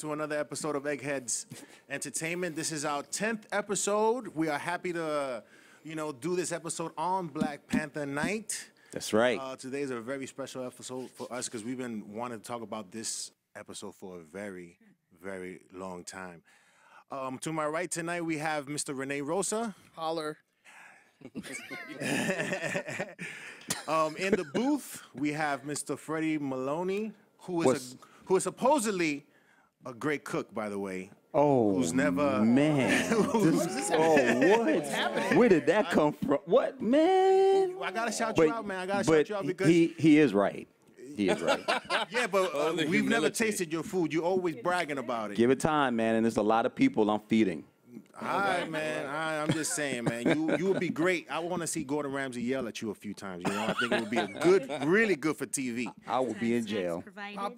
to another episode of Eggheads Entertainment. This is our 10th episode. We are happy to, do this episode on Black Panther Night. That's right. Today is a very special episode for us because we've been wanting to talk about this episode for a very, very long time. To my right tonight, we have Mr. Rene Rosa. Holler. In the booth, we have Mr. Freddie Maloney, who is supposedly a great cook, by the way. Oh, who's never man. What's happening? Where did that come from? What, man? I gotta shout you out, man. I gotta shout you out because he is right. He is right. Yeah, but we've never tasted your food. You're always bragging about it. Give it time, man. And there's a lot of people I'm feeding. All right, man. I'm just saying, man. You would be great. I want to see Gordon Ramsay yell at you a few times. I think it would be really good for TV. I will be in jail.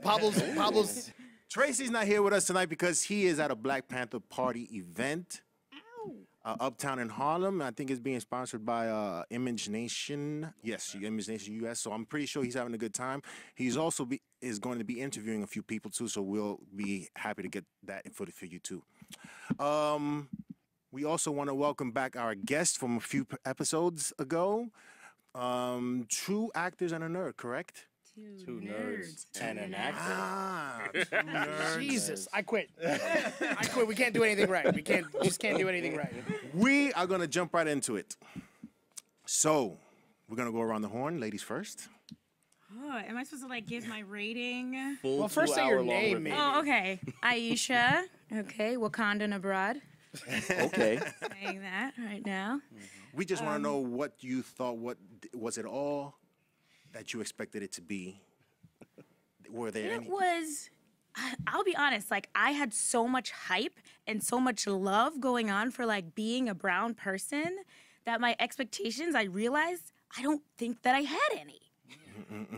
Pablo's. Tracy's not here with us tonight because he is at a Black Panther Party event. Uptown in Harlem. I think it's being sponsored by Image Nation. Yes, Image Nation US. So I'm pretty sure he's having a good time. He's also is going to be interviewing a few people too. So we'll be happy to get that for you too. We also want to welcome back our guest from a few episodes ago. Two actors and a nerd, correct? Two nerds and an actor. Two nerds. Jesus, I quit. I quit. We can't do anything right. We just can't do anything right. We are going to jump right into it. So, we're going to go around the horn. Ladies first. Oh, am I supposed to give my rating? Well, first say your name, maybe. Oh, okay. Aisha. Okay, Wakandan abroad. Okay. Saying that right now. We just want to know what you thought. What was it all that you expected it to be? Were there any? It was, I'll be honest, I had so much hype and so much love going on for being a brown person that my expectations, I realized I don't think that I had any.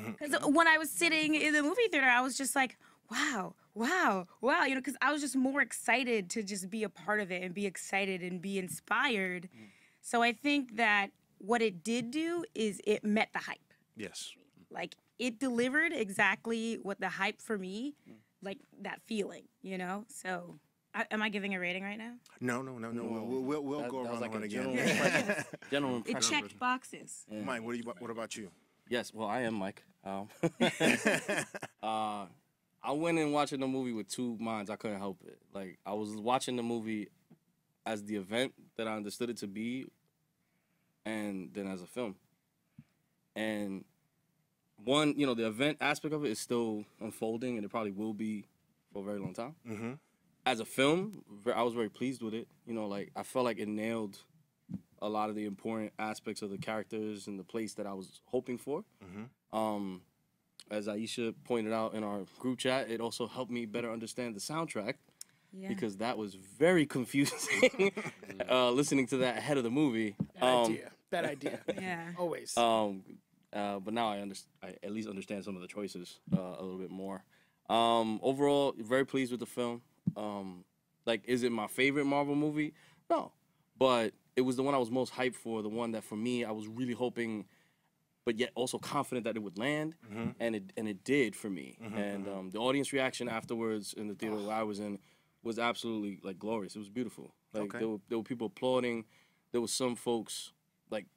Because when I was sitting in the movie theater, I was just like, wow, because I was just more excited to just be a part of it and be excited and be inspired. So I think that what it did do is it met the hype. Yes. It delivered exactly what the hype for me, that feeling, So, am I giving a rating right now? No. We'll go around the horn again. General It impression. checked boxes. Yeah. Mike, what about you? Yes, well, I am Mike. I went in watching the movie with two minds. I couldn't help it. I was watching the movie as the event that I understood it to be, and then as a film. And one, the event aspect of it is still unfolding, and it probably will be for a very long time. Mm-hmm. As a film, I was very pleased with it. I felt like it nailed a lot of the important aspects of the characters and the place that I was hoping for. Mm-hmm. As Aisha pointed out in our group chat, it also helped me better understand the soundtrack because that was very confusing listening to that ahead of the movie. Bad idea. Yeah. Always. But now I at least understand some of the choices a little bit more. Overall, very pleased with the film. Is it my favorite Marvel movie? No. But it was the one I was most hyped for, the one that for me I was really hoping, but yet also confident that it would land, and it did for me. And the audience reaction afterwards in the theater where I was in was absolutely glorious. It was beautiful. There were people applauding. There was some folks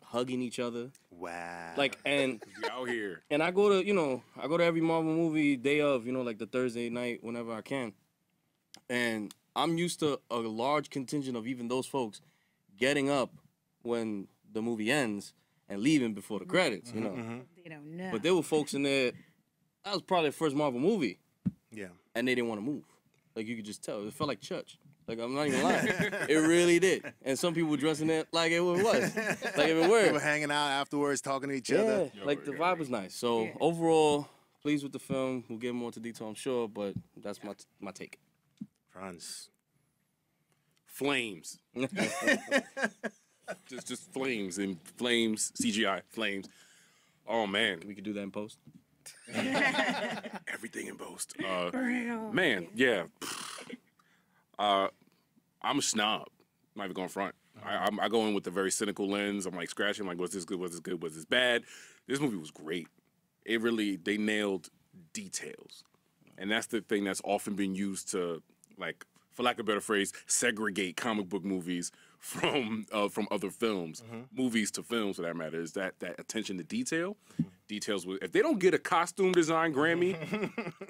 hugging each other. Wow. And we out here. And I go to every Marvel movie day of, the Thursday night whenever I can. And I'm used to a large contingent of even those folks getting up when the movie ends and leaving before the credits, They don't know. But there were folks in there, that was probably the first Marvel movie. Yeah. And they didn't want to move. You could just tell. It felt like church. I'm not even lying. It really did. And some people were dressing it like it was. If it were. They were hanging out afterwards, talking to each other. The vibe was nice. So overall, pleased with the film. We'll get more into detail, I'm sure, but that's my take. Franz. Flames. just flames and flames, CGI flames. Oh man, we could do that in post. Everything in post. Man, yeah. I'm a snob. I'm not even going front. I go in with a very cynical lens. I'm scratching, was this good? Was this good? Was this bad? This movie was great. They nailed details. And that's the thing that's often been used to like, for lack of a better phrase, segregate comic book movies from other films, movies to films for that matter, is that attention to detail. Details with, if they don't get a costume design Grammy,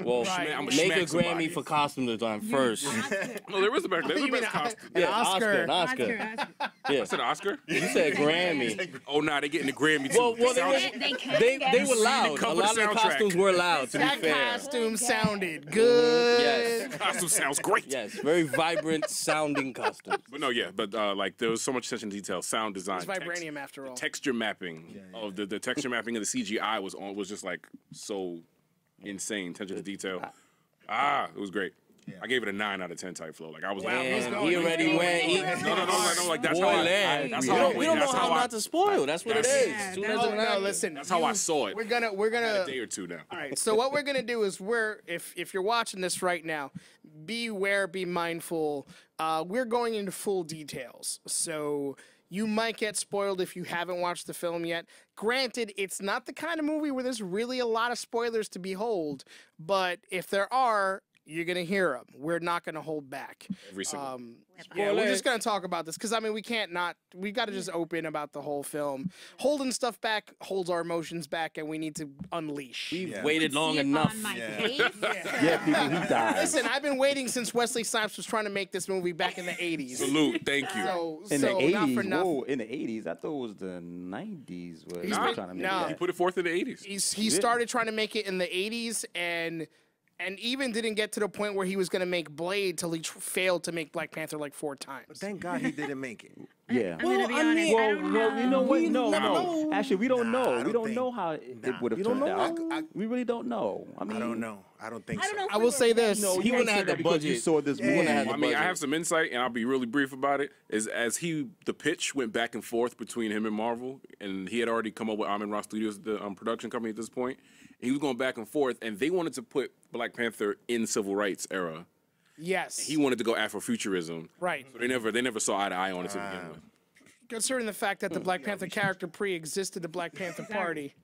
Well, I'm make smack a somebody. Grammy for costume design first. No, there is a better. There's a You mean best costume. an Oscar? An Oscar. I said Oscar. You said Grammy. Oh, nah, they getting the Grammy too. Well, Soundtrack- they were loud. A cover the lot of the soundtrack. costumes were loud. To be That fair. costume sounded good. Yes. costume sounds great. Yes. Very vibrant sounding costumes. But no, yeah, but like there was so much attention to detail, sound design, It's vibranium after all. texture mapping of the texture mapping of the CGI was just like so insane. Attention to detail. It was great. I gave it a 9 out of 10 type flow. Like I was like, And he already went. no, like that's Boy, how I, land. that's We how I don't went. know That's how how I, not to spoil. That's what it is. Yeah, Soon that's as what it No, happens. listen. that's how I saw it. We're gonna A day or two now. All right. So what we're gonna do is if you're watching this right now, beware, be mindful. We're going into full details, so you might get spoiled if you haven't watched the film yet. Granted, it's not the kind of movie where there's really a lot of spoilers to behold, but if there are, you're gonna hear them. We're not gonna hold back. Every single. Yeah, we're just gonna talk about this because I mean we can't not. We got to just open about the whole film. Holding stuff back holds our emotions back, and we need to unleash. We've waited long See it enough. on my face. Yeah, people, he died. Listen, I've been waiting since Wesley Snipes was trying to make this movie back in the 80s. Salute. Thank you. So, In the so not for 80s, nothing. whoa, in the 80s, I thought it was the 90s where he Nah, was trying to make nah. He that. put it forth in the 80s. He started trying to make it in the 80s and even didn't get to the point where he was going to make Blade till he failed to make Black Panther like 4 times. Thank God he didn't make it. Yeah. I'm gonna be honest. I Well, don't well, you know what? No, never no. Actually, we don't know. I We don't don't think- know how it would have You don't turned know? out. We really don't know. I mean, I don't know. I don't think I don't so. know. if I we will were say this. No, He you wouldn't can't have say the that because you budget. saw this movie. wouldn't have I the mean, I budget. have some insight, and I'll be really brief about it. Is as the pitch went back and forth between him and Marvel, and he had already come up with Amin Ra Studios, the production company at this point. And he was going back and forth, and they wanted to put Black Panther in civil rights era. Yes. He wanted to go Afrofuturism. Right. So they never saw eye to eye on it to begin with. Considering the fact that the Black Panther character pre-existed the Black Panther Party.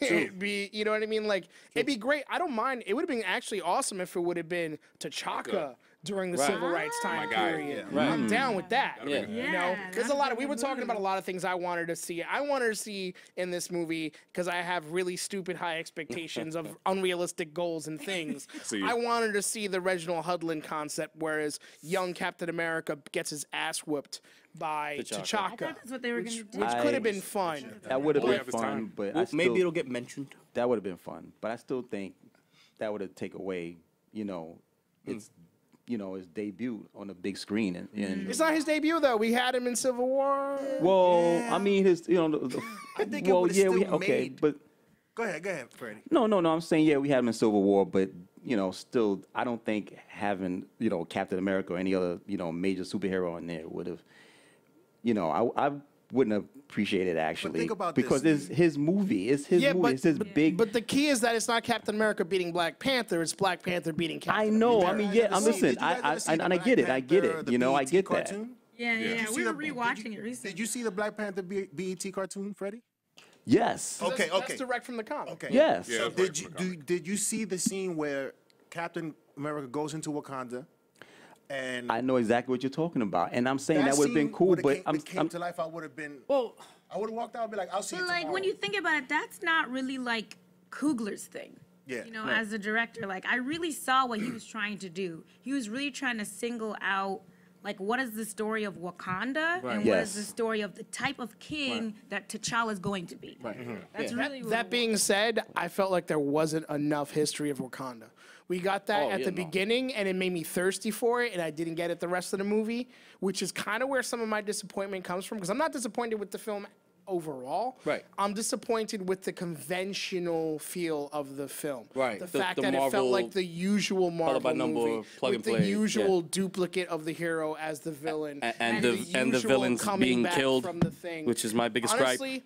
It'd be, you know what I mean? Like, it'd be great. I don't mind. It would have been actually awesome if it would have been T'Chaka during the civil rights time My guy. period. Yeah. I'm down with that. Yeah. You know, because we were talking about a lot of things I wanted to see. I wanted to see in this movie because I have really stupid high expectations of unrealistic goals and things. See. I wanted to see the Reginald Hudlin concept, whereas young Captain America gets his ass whooped by T'Chaka. I T'Chaka, thought that's what they were gonna do. which could have been fun. That would have Boy, been have his fun, time. but Well, I still, maybe it'll get mentioned. that would have been fun. But I still think that would have taken away, its debut on a big screen. And It's not his debut though. We had him in Civil War. well, I mean, I think it well, would've yeah, still okay, made- but Go ahead, Freddie. no, I'm saying, yeah, we had him in Civil War, but still, I don't think having Captain America or any other major superhero on there would have, I wouldn't have appreciated it actually think about because this. it's his movie, it's his movie, it's his big. But the key is that it's not Captain America beating Black Panther. It's Black Panther beating Captain. I know. I America. mean, yeah. I'm listen. And I get it. I get it. I get that. Yeah, Did you we see were the- rewatching it recently. Did you see the Black Panther BET cartoon, Freddie? Yes. Okay, That's direct from the comic. Okay. Yes. Yeah, So that's did right you from the did you see the scene where Captain America goes into Wakanda, and I know exactly what you're talking about, and I'm saying that would have been scene cool, would've but came to life. I would have been. Well, I would have walked out and be like, I'll see But you like tomorrow. when you think about it, that's not really like Coogler's thing. Yeah. You know, as a director, like I really saw what he was trying to do. He was really trying to single out like what is the story of Wakanda and what Yes. is the story of the type of king that T'Challa is going to be. That's really what That it being said, I felt like there wasn't enough history of Wakanda. We got that at the beginning, and it made me thirsty for it, and I didn't get it the rest of the movie, which is kind of where some of my disappointment comes from. Because I'm not disappointed with the film overall. Right. I'm disappointed with the conventional feel of the film. Right. The The- fact the that it felt Marvel like the usual Marvel by number movie plug with and the play, usual duplicate of the hero as the villain, and the usual villains coming being back killed, from the thing. which is my biggest gripe. Honestly,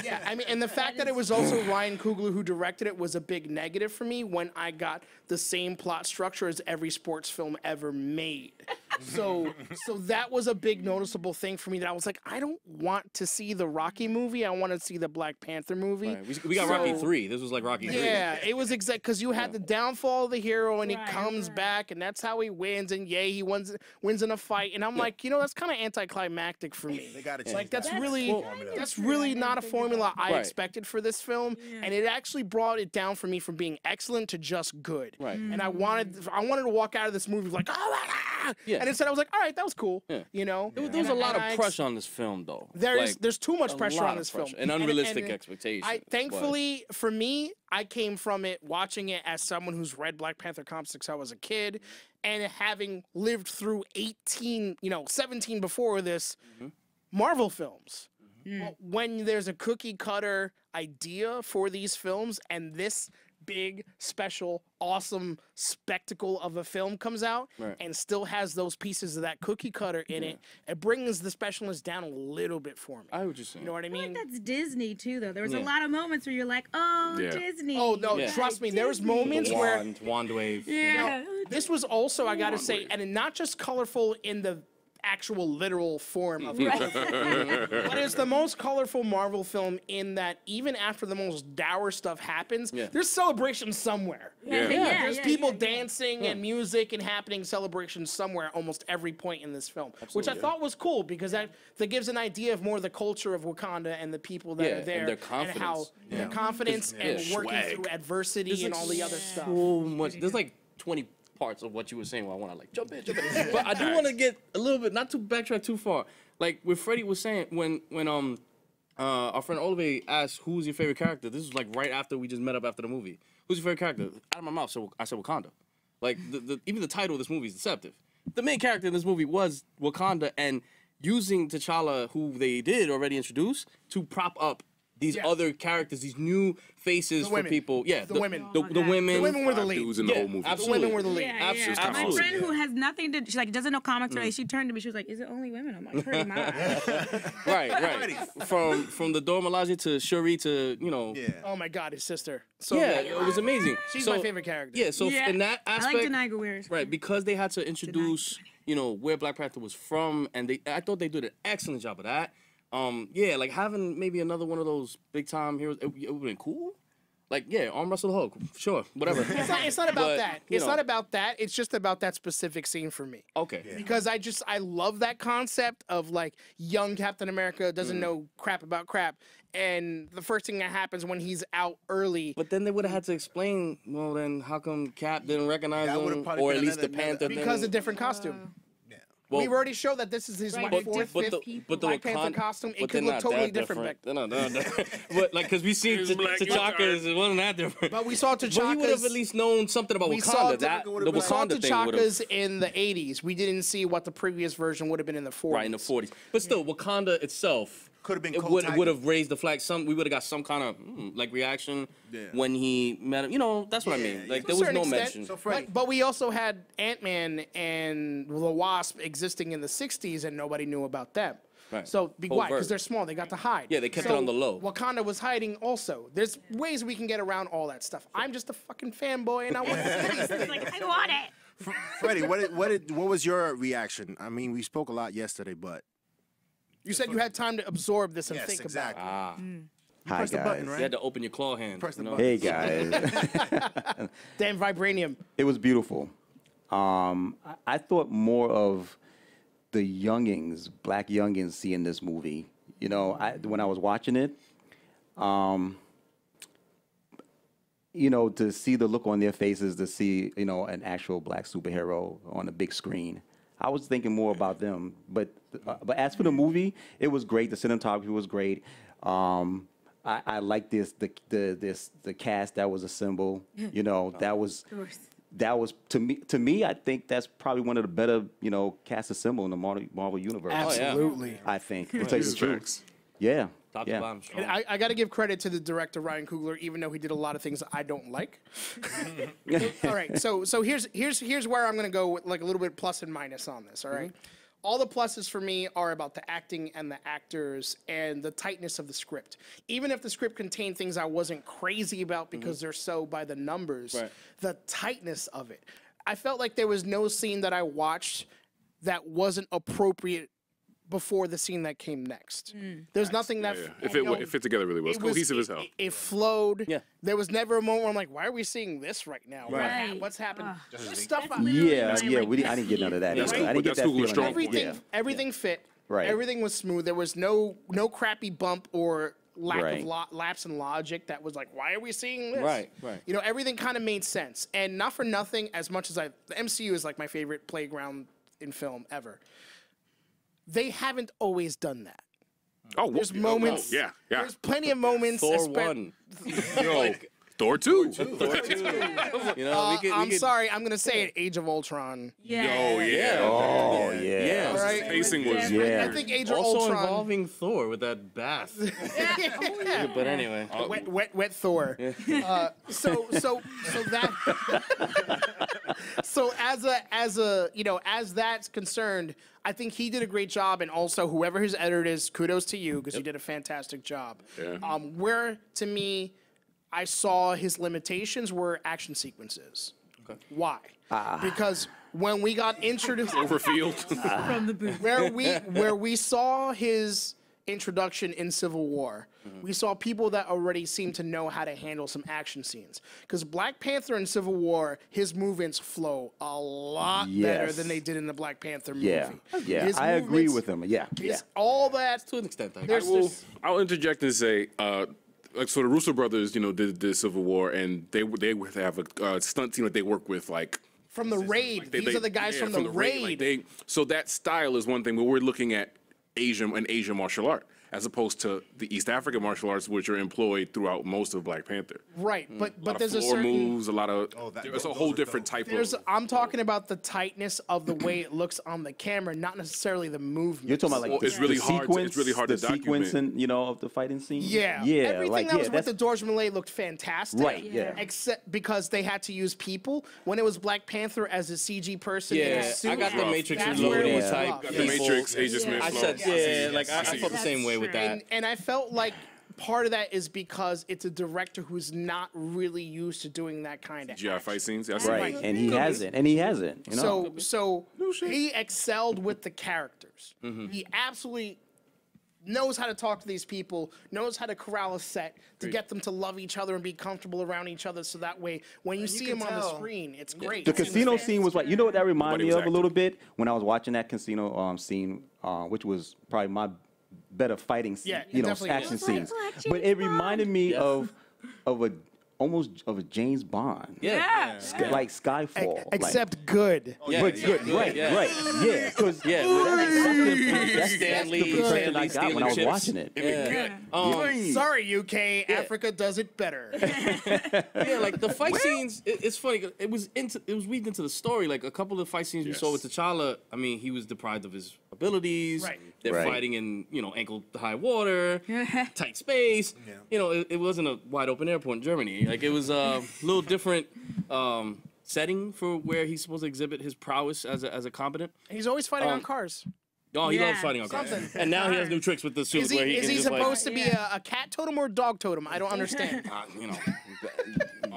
yeah, I mean, and the fact that it was also Ryan Coogler who directed it was a big negative for me when I got the same plot structure as every sports film ever made. So that was a big noticeable thing for me that I was like, I don't want to see the Rocky movie. I want to see the Black Panther movie. Right. We got Rocky 3. This was like Rocky 3. Yeah, it was exact because you had the downfall of the hero and he Right, comes right. back and that's how he wins and yay he wins in a fight and I'm like, that's kind of anticlimactic for me. They got to Like that's That's really kind of that's true. really I didn't not a think about formula I Right. expected for this film, and it actually brought it down for me from being excellent to just good. Right. And I wanted to walk out of this movie like, oh my god! Yeah. And instead I was like, all right, that was cool. Yeah. There There was a lot of pressure on this film, though. There's too much a pressure lot on of this film pressure and unrealistic expectations. Thankfully for me, I came from it watching it as someone who's read Black Panther comics since I was a kid, and having lived through 17 before this Marvel films. Well, when there's a cookie cutter idea for these films and this big, special, awesome spectacle of a film comes out Right. and still has those pieces of that cookie cutter in it, it brings the specialness down a little bit for me. I hear what you're saying. You know what I I feel mean? like that's Disney too, though. There was Yeah. a lot of moments where you're like, "Oh, Yeah. Disney." Oh no, Yeah. trust me, there was Disney. moments where Wand wave. Yeah. this was also, I gotta say, and not just colorful in the actual literal form of colorful, but it's the most colorful Marvel film in that even after the most dour stuff happens, Yeah. there's celebration somewhere. Yeah. There's people dancing and music and happening celebrations somewhere almost every point in this film, which I thought was cool because that gives an idea of more of the culture of Wakanda and the people that Yeah, are and there their how confidence. their confidence and Yeah. working Swag. through adversity and all the other stuff. So much. There's like 20 parts of what you were saying where I want to like jump in. But I do want to get a little bit, not to backtrack too far. Like what Freddie was saying when our friend Olive asked who's your favorite character. This was like right after we just met up after the movie. Who's your favorite character? Out of my mouth, so I said Wakanda. Like even the title of this movie is deceptive. The main character in this movie was Wakanda, and using T'Challa, who they did already introduce, to prop up these other characters, these new faces for women. people. Yeah, The women. The women. The women were the Five lead. dudes in the Yeah, whole movie. absolutely. The women were the lead. Yeah, Absolutely. yeah. My Absolutely. friend who has nothing to, she like doesn't know comics really. She turned to me. She was like, "Is it only women?" I'm like, "Pretty much." Right. From the Dora Milaje to Shuri to Yeah. Oh my God, his sister. So yeah, good. it was amazing. She's So- my favorite character. Yeah, so Yeah. in that I aspect, like Denai Guerrero. right, because they had to introduce where Black Panther was from, and I thought they did an excellent job of that. Yeah, like having maybe another one of those big time heroes, it would have been cool. Like, yeah, arm wrestle the Hulk, sure, whatever. It's not about But, that. you It's know. not about that. It's just about that specific scene for me. Okay. Because I love that concept of like young Captain America doesn't know crap about crap. And the first thing that happens when he's out early. But then they would have had to explain, well, then how come Cap didn't recognize That would've him, probably or been at least the another- Panther Because a thing? different costume. Well, We've already showed that this is his Right, what, but fourth, the- fifth people- Black Panther costume. It but could they're look not totally that different back then. No. But like, because we seen It's black, it's T'Chaka's, it wasn't that different. But we saw But he would have T'Chaka's. at least known something about We saw Wakanda. That would've the been- Wakanda thing would have. T'Chaka's in the 80s. We didn't see what the previous version would have been in the 40s. Right in the 40s, but still, Wakanda itself Could've been it co-titled. would have raised the flag. We would have got some kind of like reaction when he met him. That's what I mean. Like To a there was certain no extent. mention. So Freddie, But we also had Ant-Man and the Wasp existing in the 60s and nobody knew about them. Right. So why? Because Overt. they're small. They got to hide. Yeah, they kept it So on the low. Wakanda was hiding also. There's ways we can get around all that stuff. I'm just a fucking fanboy and I want to see these things. Like, I want it. Freddie, what was your reaction? I mean, we spoke a lot yesterday, but You said you had time to absorb this and yes, think exactly. about Hi Press the button, guys. right? You had to open your claw hand. Press the you know? button. Hey guys. it. Damn vibranium. It was beautiful. I thought more of the youngins, black youngins, seeing this movie. When I was watching it, to see the look on their faces, to see an actual black superhero on a big screen. I was thinking more about them, but as for the movie, it was great. The cinematography was great. I like the cast that was assembled. That was to me. I think that's probably one of the better cast assembled in the Marvel universe. Absolutely. I think. To tell you the truth. Facts. Yeah. Top to yeah. bottom strong. And I got to give credit to the director Ryan Coogler, even though he did a lot of things I don't like. All right, so here's where I'm gonna go with like a little bit plus and minus on this. All right? All the pluses for me are about the acting and the actors and the tightness of the script. Even if the script contained things I wasn't crazy about because they're so by the numbers, Right. the tightness of it. I felt like there was no scene that I watched that wasn't appropriate before the scene that came next. There's nothing that Yeah. you know, It fit together really well. It's cohesive as hell. It flowed. Yeah. There was never a moment where I'm like, why are we seeing this right now? Right. What's happened? Ugh. Just stuff. Yeah, yeah. I didn't get none of that. That's either. I cool, didn't get that's that cool, feeling. strong Everything, point. everything fit. Right. Everything was smooth. There was no crappy bump or lack Right. of lapse in logic that was like, why are we seeing this? Right, right. You know, everything kind of made sense. And not for nothing, as much as the MCU is like my favorite playground in film ever. They haven't always done that. Oh, There's whoa, moments. yeah, yeah. There's plenty of moments. Thor espe- 1. Yo, Thor 2. Thor 2. You know, we I'm could, sorry, I'm gonna say it. Age of Ultron. Yeah. Oh, yeah. Oh yeah. Yeah. All right. Pacing was Yeah. I think Age of Also Ultron. involving Thor with that bath. But anyway. Wet Thor. So that. So as a you know, as that's concerned, I think he did a great job, and also whoever his editor is, kudos to you because you did a fantastic job. Yeah. Where to me, I saw his limitations were action sequences. Okay. Why? Because when we got introduced, Overfield. From the booth. where we saw his introduction in Civil War, we saw people that already seemed to know how to handle some action scenes. Because Black Panther in Civil War, his movements flow a lot better Yes. than they did in the Black Panther movie. Yeah. Yeah. His I agree movements- with him. Yeah. Yeah. It's all that. To an extent, I There's- guess. I'll interject and say, like, so the Russo brothers, you know, did Civil War, and they would have a stunt team that they work with, like. From the raid. Like These are the guys yeah, from the raid. Like so that style is one thing, but we're looking at Asian martial art as opposed to the East African martial arts, which are employed throughout most of Black Panther. Right, A but lot there's of a floor certain. moves, a lot of. There's a whole different type There's, of. I'm talking about the tightness of the way it looks on the camera, not necessarily the movement. You're talking about like Well, the, it's really the hard to- sequence, it's really hard the to document. sequence, and of the fighting scene. Yeah, yeah, Everything like that was yeah, with that's the George Malay looked fantastic. Right, yeah. Except because they had to use people. When it was Black Panther as a CG person in a Yeah, suit, I got the rough. Matrix That's where it Reloaded was type rough. The people. Matrix, Agent Smith. I said, yeah, like I felt the same way with that. And I felt like part of that is because it's a director who's not really used to doing that kind of GI fight scenes. That's right, and he hasn't, You know, So he excelled with the characters. He absolutely knows how to talk to these people, knows how to corral a set to get them to love each other and be comfortable around each other. So that way, when you see him on the screen, it's great. the casino scene was like, you know what that reminded me was of a little active. bit when I was watching that casino scene, which was probably my better fighting scene, Yeah, it you know, definitely action is. scenes. Like But James it reminded me Yeah. of almost of a James Bond, Yeah. like Skyfall, Except good. Yeah, But yeah, good, yeah, right, yeah. right, yeah, because Yeah, that's Stanley- the impression Stanley I got stealing when I was chips. watching it. Yeah. Sorry, UK. Africa does it better. Yeah, like the fight scenes. It's funny. It was weaved into the story. Like a couple of fight scenes we saw with T'Challa. I mean, he was deprived of his abilities. Right. They're Right. fighting in ankle high water, tight space. You know, it wasn't a wide open airport in Germany. Like it was a little different setting for where he's supposed to exhibit his prowess as a competent. He's always fighting on cars. Oh, he Yeah. loves fighting on cars. Something. And now he has new tricks with the suit Is he, where he is can he just supposed to be Yeah. a cat totem or a dog totem? I don't understand. you know,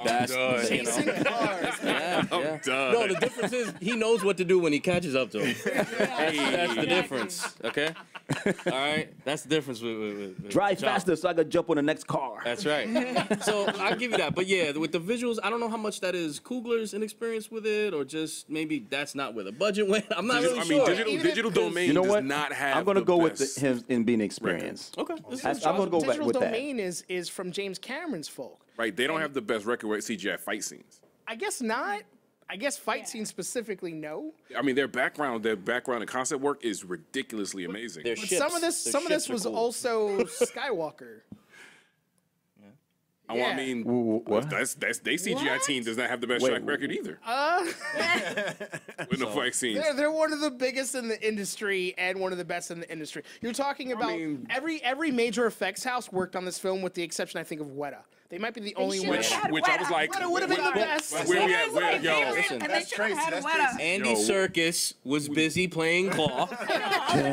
that's done. you know. Chasing cars. Yeah, yeah. done. No, the difference is he knows what to do when he catches up to him. That's the difference. Okay. All right. That's the difference with Drive T'Challa. faster so I could jump on the next car. That's right. So I'll give you that. But yeah, with the visuals, I don't know how much that is Coogler's inexperience with it, or just maybe that's not where the budget went. I'm not really I sure. mean, digital domain You know does what? not have. I'm gonna the go with best him in being experienced. Okay. This is I'm gonna go back Digital with that. Domain is from James Cameron's folk. Right, they don't have the best record with CGI fight scenes. I guess not. I guess fight scenes specifically, no. I mean, their background and concept work is ridiculously amazing. Their But ships. some of Their this ships are was cool. also Skywalker. Oh, I yeah. mean, What? that's they CGI team does not have the best Wait, track record either. With no fight scenes. They're one of the biggest in the industry and one of the best in the industry. You're talking about mean- every major effects house worked on this film with the exception, I think, of Weta. They might be the only one. should've had Which I was Weta. like, Weta would have been the best. Where we at? Where, yo, Listen, And they should have had That's Weta. Andy Yo. Serkis was busy playing Claw.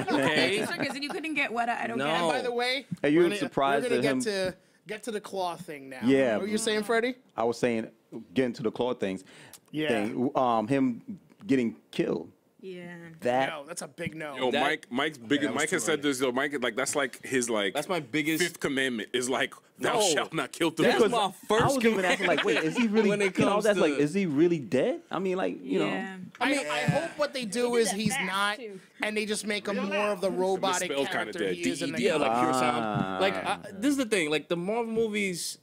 Okay. Because you couldn't get Weta. I don't No. get it. And by the way, Are you we're gonna- surprised we're gonna that get to the claw thing now. Yeah. What were you saying, Freddie? I was saying, getting to the claw things. Yeah. Thing, him getting killed. Yeah. That No, that's a big no. Yo, That- Mike's big. that was Mike has too said early. this. Yo, Mike, like that's like his like. That's my biggest. fifth commandment is like thou No. shalt not kill the That's because my I first was even asking, like, wait, is he really? when it you know, comes that's like, to- is he really dead? I mean, like, you know. Yeah. I hope what they do is that he's fast, not, too. and they just make him more of the robotic misspelled kinda character dead. he is in the Yeah, comic. like pure sound. Like this is the thing. Like the Marvel movies,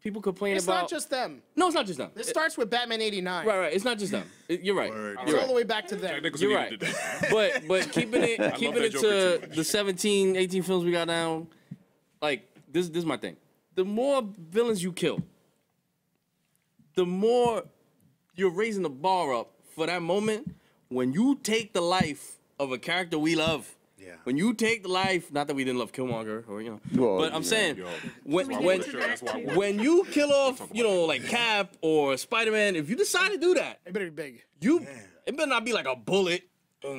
people complain It's about. not just them. No, it's not just them. This starts with Batman '89. Right. It's not just them. You're right. It's You're all the right. way back to them. Nicholson You're needed right. that. But keeping it that Joker to too much. the 17, 18 films we got now, like this is my thing. The more villains you kill, the more you're raising the bar up for that moment when you take the life of a character we love. Yeah. When you take the life, not that we didn't love Killmonger, or Well, but I'm yeah. saying Yo, when We when did that too. when you kill off, like Cap or Spider-Man, if you decide to do that, It better be big. it better not be like a bullet. Like,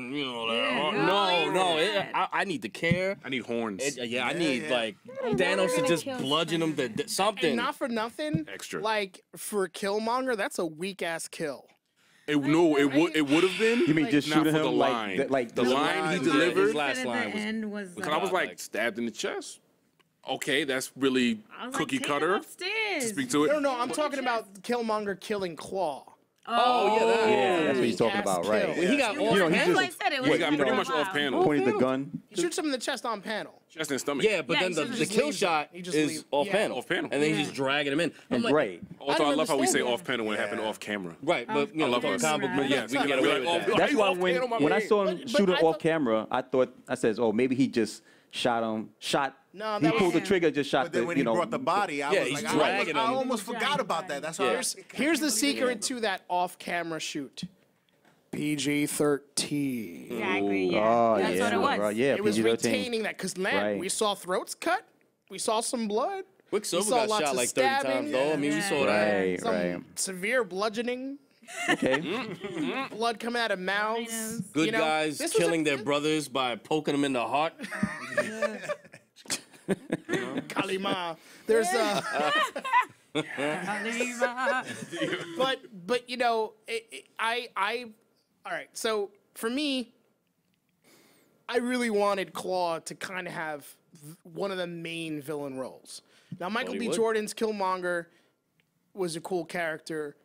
I need to care. I need horns. I need like Thanos to just bludgeon him to something. And not for nothing. Extra. Like for Killmonger, that's a weak ass kill. It would have been. You mean just not shooting for the him line. like the line he delivered. His last At the line was. end was. Because I was like stabbed in the chest. Okay, that's really I was like, cookie take him cutter. upstairs. Speak to it. No, I'm talking about Killmonger killing Claw. Oh yeah, that. Yeah, that's what he's talking Ass about, kill. right? When he got You off know, he That's just- why I said it was. He got pretty wow. much off panel. Pointed the gun. He shoots him in the chest on panel. Chest and stomach. Yeah, but Yeah, then he the just kill leaves shot it. He just is leaves- off yeah. panel. Off panel. And then Yeah. he's just dragging him in. I'm And like, great. Also, I love how we say understand that. off panel when it happened off camera. Right, but I love talking us. comic book movies, Yes, we can get we're away like, with oh, that. God. That's why off panel, my when I man. saw him But shooting I off thought- camera, I said, oh, maybe he just shot. No, He that pulled the was- trigger, just shot But then the, when you he know. brought the body, I Yeah, was he's like, dragging I him. almost forgot about that. That's why I was. Here's the secret to that off-camera shoot. PG-13. Yeah, I agree. Yeah. Oh That's yeah, what it was. right, yeah. It was PG-13. retaining that because Right. we saw throats cut, we saw some blood, Quicksilver saw got lots shot of like 30 times, stabbing. though. I mean, we saw that. Right, some right. severe bludgeoning, Okay. blood coming out of mouths. Good you know, guys this was killing a- their brothers by poking them in the heart. Kalima. There's but you know, all right. So for me, I really wanted Claw to kind of have one of the main villain roles. Now, Michael he B. would. Jordan's Killmonger was a cool character,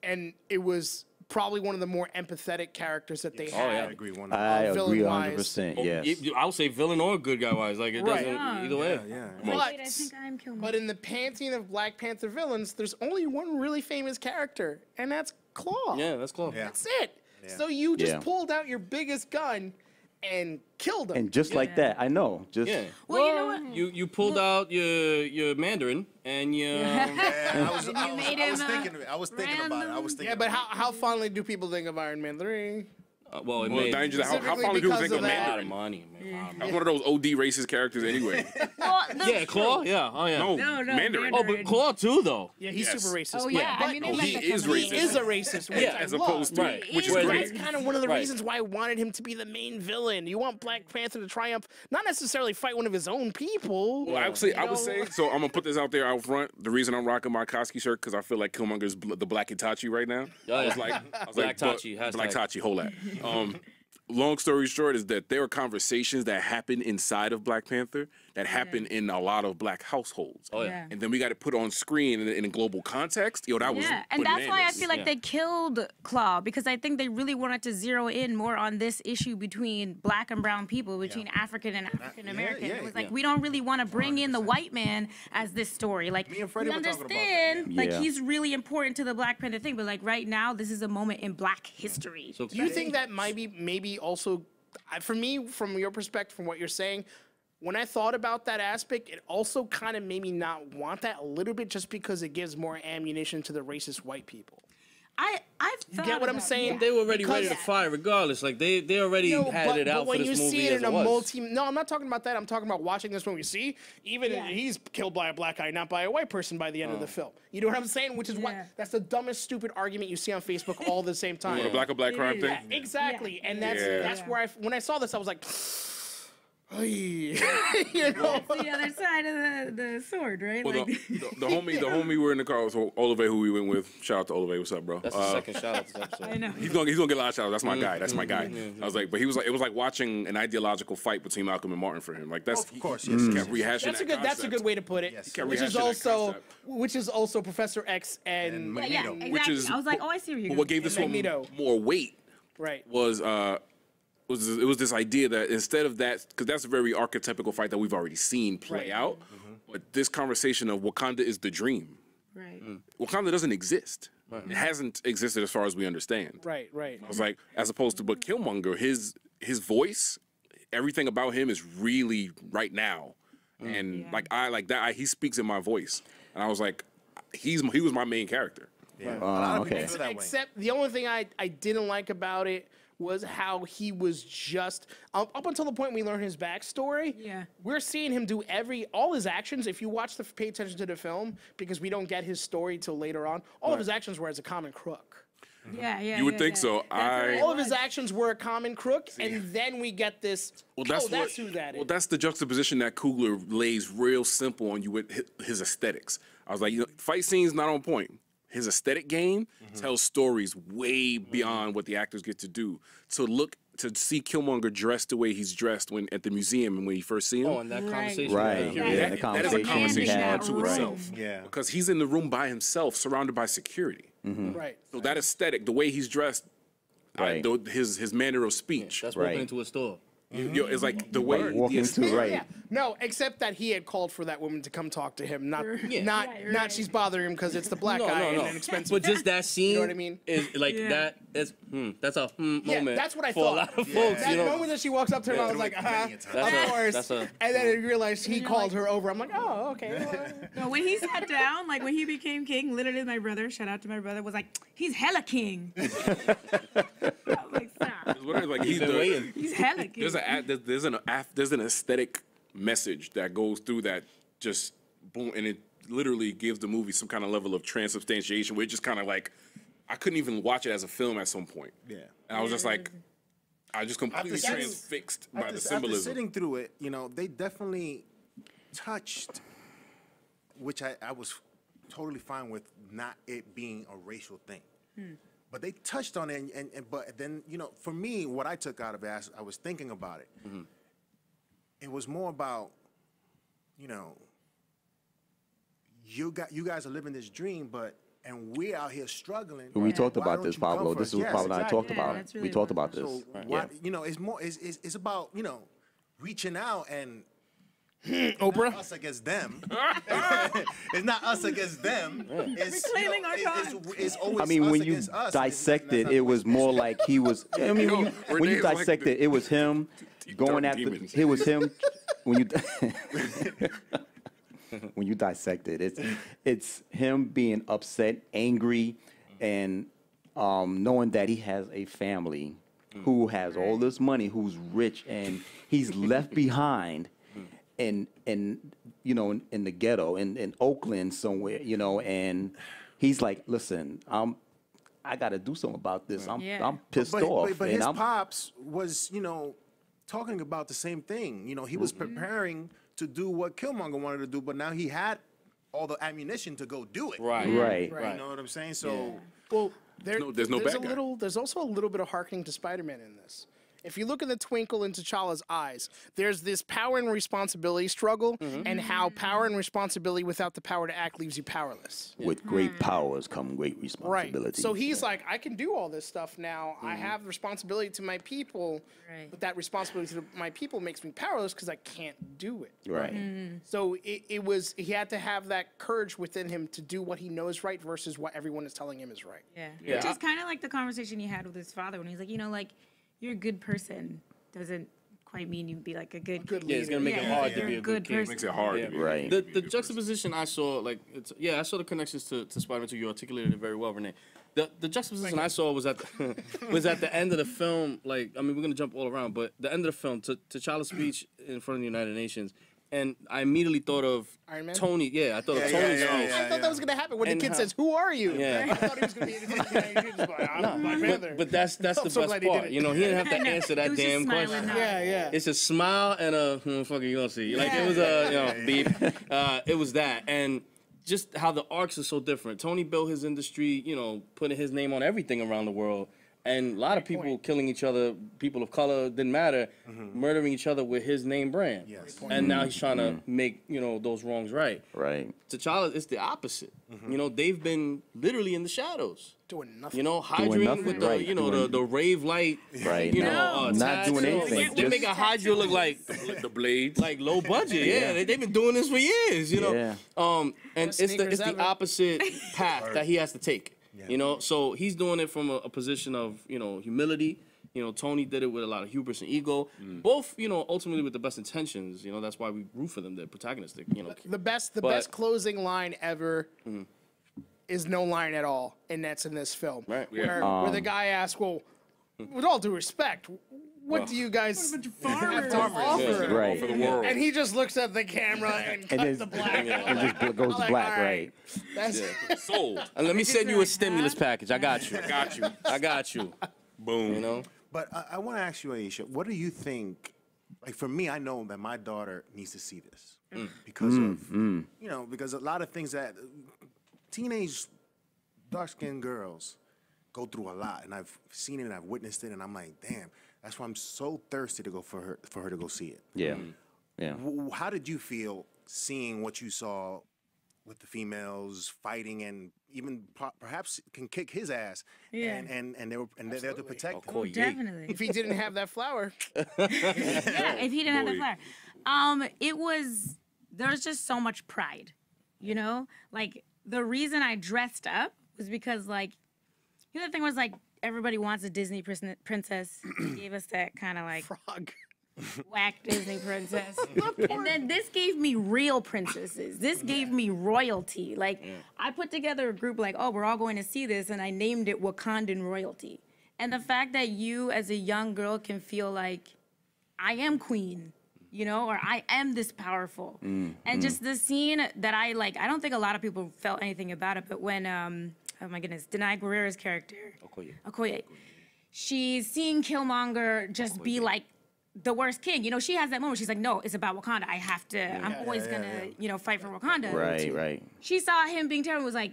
and it was probably one of the more empathetic characters that they yeah. had. I agree. I agree villain-wise. 100%. Yes. I would say villain or good guy wise. Like, it Right. doesn't, either way. Yeah. But, Wait, I think I'm Killmonger. but in the pantheon of Black Panther villains, there's only one really famous character, and that's Claw. Yeah, that's cool. Yeah. That's it. So you just Yeah. pulled out your biggest gun and killed him. And just like that, I know. Just Yeah. Well, you know what? You pulled out your Mandarin and you. I was, And I you was, made I was him, thinking of it. I was thinking about it. I was thinking. Yeah, but how fondly do people think of Iron Man 3? Well, it Well, made Danger, how Specifically far do people because think of of that. a lot Mandarin? of money, man. That's one of those OD racist characters anyway. Well, Yeah, Claw. Yeah. Oh yeah. No, No, Mandarin. Oh, but Claw too, though. Yeah, he's Yes. super racist. Oh yeah, But I mean, Oh, he is he racist. is a racist. Which Yeah, I As love. opposed to, Right. which is Whereas great. That's kind of one of the Right. reasons why I wanted him to be the main villain. You want Black Panther to triumph, not necessarily fight one of his own people. Well, actually, You I would know? say so. I'm gonna put this out there out front. The reason I'm rocking my Koski shirt because I feel like Killmonger's the Black Itachi right now. Oh, I was yeah. like, Black but- Tachi, hashtag. Black Tachi, hold that. Long story short is that there are conversations that happen inside of Black Panther that happen in a lot of Black households. Oh, yeah. And then we got to put on screen in a global context. Yo, that was Yeah, and that's why I bananas. feel like they killed Claw because I think they really wanted to zero in more on this issue between Black and brown people, between African and African American. yeah, It was like yeah. we don't really want to bring in the white man as this story. Like Me and Freddie we were talking about that, understand, like Yeah. he's really important to the Black Panther thing, but like right now, this is a moment in Black history. So Do you think that might be maybe also, for me, from your perspective, from what you're saying, when I thought about that aspect, it also kind of made me not want that a little bit just because it gives more ammunition to the racist white people. I've thought get what I'm about- saying? yeah. they were already ready to Because- fight regardless. Like they already No, had it out when for you this movie see it as in a it was. multi, no, I'm not talking about that. I'm talking about watching this movie. See, even Yeah. he's killed by a black guy, not by a white person by the end of the film. You know what I'm saying? Which is Yeah. why that's the dumbest, stupid argument you see on Facebook all the same time. The black on black crime is. thing. Yeah, exactly, Yeah. and that's Yeah. that's where when I saw this, I was like, You know? The other side of the sword, right? Well, Like, the homie we were in the car was Olive, who we went with. Shout out to Olive. What's up, bro? That's the second shout out this episode. I know. He's gonna get a lot of shout outs. That's my guy. That's my guy. I was like, but he was like, it was like watching an ideological fight between Malcolm and Martin for him. Like that's Of course, he yes. kept rehashing That's a that good. That's a concept. good way to put it. Yes. Kept Which is rehashing that also concept. Professor X and yeah, Magneto. exactly. Which is- I was like, oh, I see where you're But going. what gave this one Magneto. more weight right. was this idea that instead of that, because that's a very archetypical fight that we've already seen play Right. out, but this conversation of Wakanda is the dream. Right. Wakanda doesn't exist. It hasn't existed as far as we understand. Right. Right. I was like, as opposed to, but Killmonger, his voice, everything about him is really right now, and he speaks in my voice, and I was like, he was my main character. Okay. Feel that way. Except the only thing I didn't like about it was how he was just up until the point we learn his backstory. Yeah. We're seeing him do all his actions. If you pay attention to the film, because we don't get his story till later on, all of his actions were as a common crook. Yeah, yeah. You would yeah, think yeah. so. That's what it All of his was. actions were a common crook, and then we get this. Well, That's who that is. Well, that's the juxtaposition that Coogler lays real simple on you with his aesthetics. I was like, fight scenes not on point. His aesthetic game tells stories way beyond what the actors get to do. To see Killmonger dressed the way he's dressed when at the museum and when you first see him. Oh, and that conversation. Right. Yeah. Yeah, the That is a conversation conversation he had. unto Right. itself. Yeah. Because he's in the room by himself, surrounded by security. Right. So that aesthetic, the way he's dressed, Right. his manner of speech, That's walking Right. into a store. it's like the way Walk the into right. Yeah. No, except that he had called for that woman to come talk to him. Not Right, not right. she's bothering him because it's the black guy and an expensive. But just that scene, what I mean? Is like Yeah. that's a Yeah, moment. that's what I for thought. a lot of folks. That You know, moment that she walks up to him, I was like, That's of a- course. that's a- And then I realized he you're called like- her over. I'm like, oh, okay. well, No, when he sat down, like when he became king, literally my brother, shout out to my brother, was like, he's hella king. I was like, stop. like he's been the, waiting. He's hella king. there's an aesthetic message that goes through that just boom, and it literally gives the movie some kind of level of transubstantiation where it just kind of like I couldn't even watch it as a film at some point. Yeah. And I was just like, I just completely After- transfixed by the After symbolism. sitting through it, they definitely touched, which I was totally fine with not it being a racial thing. But they touched on it, but then, for me, what I took out of it, as I was thinking about it, it was more about, you guys are living this dream, and we're out here struggling. We talked Why about don't this, you come Pablo. for This us? is what Yes, Pablo and I exactly. talked about. that's We really talked what about this. So Yeah. why, it's more, it's about, reaching out and Oprah. us against them. It's not us against them. It's, Reclaiming our it's always I mean, us when you against us. dissected, That's it not was more like he was. I mean, when you Renee's like dissected, the- it was him going dark after. demons. It was him when you. When you dissect it, it's him being upset, angry, and knowing that he has a family who has all this money, who's rich, and he's left behind in the ghetto in Oakland somewhere, and he's like, listen, I got to do something about this. Yeah. I'm pissed but, off, but and his I'm pops was, talking about the same thing. He was preparing to do what Killmonger wanted to do, but now he had all the ammunition to go do it. Right. right. You know what I'm saying? So Well, there's no bad guy. There's also a little bit of hearkening to Spider-Man in this. If you look in the twinkle in T'Challa's eyes, there's this power and responsibility struggle, and how power and responsibility without the power to act leaves you powerless. With great powers come great Right. responsibility. So he's like, I can do all this stuff now. I have responsibility to my people, Right. but that responsibility to my people makes me powerless because I can't do it. right. So he had to have that courage within him to do what he knows right versus what everyone is telling him is right. Yeah. Yeah, Which is kind of like the conversation he had with his father when he's like, you're a good person doesn't quite mean you'd be like a good Good Yeah, it's gonna make it Yeah, hard you're to be a good king. person. makes it hard. Yeah. To be Right. The juxtaposition I saw, like, I saw the connections to Spider-Man 2. You articulated it very well, Renee. The juxtaposition I saw was at the end of the film. Like, I mean, we're gonna jump all around, but the end of the film, T'Challa's speech in front of the United Nations, and I immediately thought of Iron Man? Tony. Yeah, I thought of Yeah, Tony's yeah, face. I thought that was gonna happen when And the kid how- says, "Who are you?" Yeah. I thought he was gonna be. I'm Black Panther. But that's the I'm so best glad he did part. it. You know, he didn't have to I know. answer He that was just damn smiling question. now. yeah. It's a smile and a fuck you gonna see. Like it was beep. It was that, and just how the arcs are so different. Tony built his industry, putting his name on everything around the world, and a lot of people killing each other, people of color, didn't matter, murdering each other with his name brand. Yes. And now he's trying to make those wrongs right. Right. T'Challa, it's the opposite. They've been literally in the shadows. Doing nothing. Hydrating nothing, with the, right, the rave light. Right. Not Not doing anything, They just- make a Hydra look like The blades. like low budget. Yeah, they've been doing this for years. Yeah. And Best it's sneakers the ever. opposite path that he has to take. So he's doing it from a position of humility. Tony did it with a lot of hubris and ego. Both ultimately with the best intentions. That's why we root for them. They're protagonistic. The best But- closing line ever is no line at all, and that's in this film. Right. Where the guy asks, "Well, with all due respect, what do you guys have to offer?" Right. For the world. And he just looks at the camera and cuts then- the black. And just goes Like, black, all right? That's Sold. And let me send you a stimulus package. I got you. Got you. I got you. Boom. But I want to ask you, Aisha, what do you think? Like for me, I know that my daughter needs to see this because of because a lot of things that teenage dark-skinned girls go through a lot, and I've seen it and I've witnessed it, and I'm like, damn, that's why I'm so thirsty to go for her to go see it. Yeah. Yeah. How did you feel seeing what you saw with the females fighting and even perhaps can kick his ass? Yeah. And they're there to protect him. Oh, definitely. if he didn't have that flower. Yeah, if he didn't have the flower. There's just so much pride, Like, the reason I dressed up was because, like, the thing was, like, everybody wants a Disney princess. They gave us that kind of, like, Frog. whack Disney princess. And then this gave me real princesses. This gave me royalty. Like, I put together a group like, oh, we're all going to see this, and I named it Wakandan Royalty. And the fact that you, as a young girl, can feel like, I am queen, or I am this powerful. And just the scene that I don't think a lot of people felt anything about it, but when, oh my goodness, Denai Guerrera's character, Okoye, she's seeing Killmonger just be like the worst king. She has that moment. She's like, no, it's about Wakanda. I have to, I'm always gonna, fight for Wakanda. Right. She saw him being terrible and was like,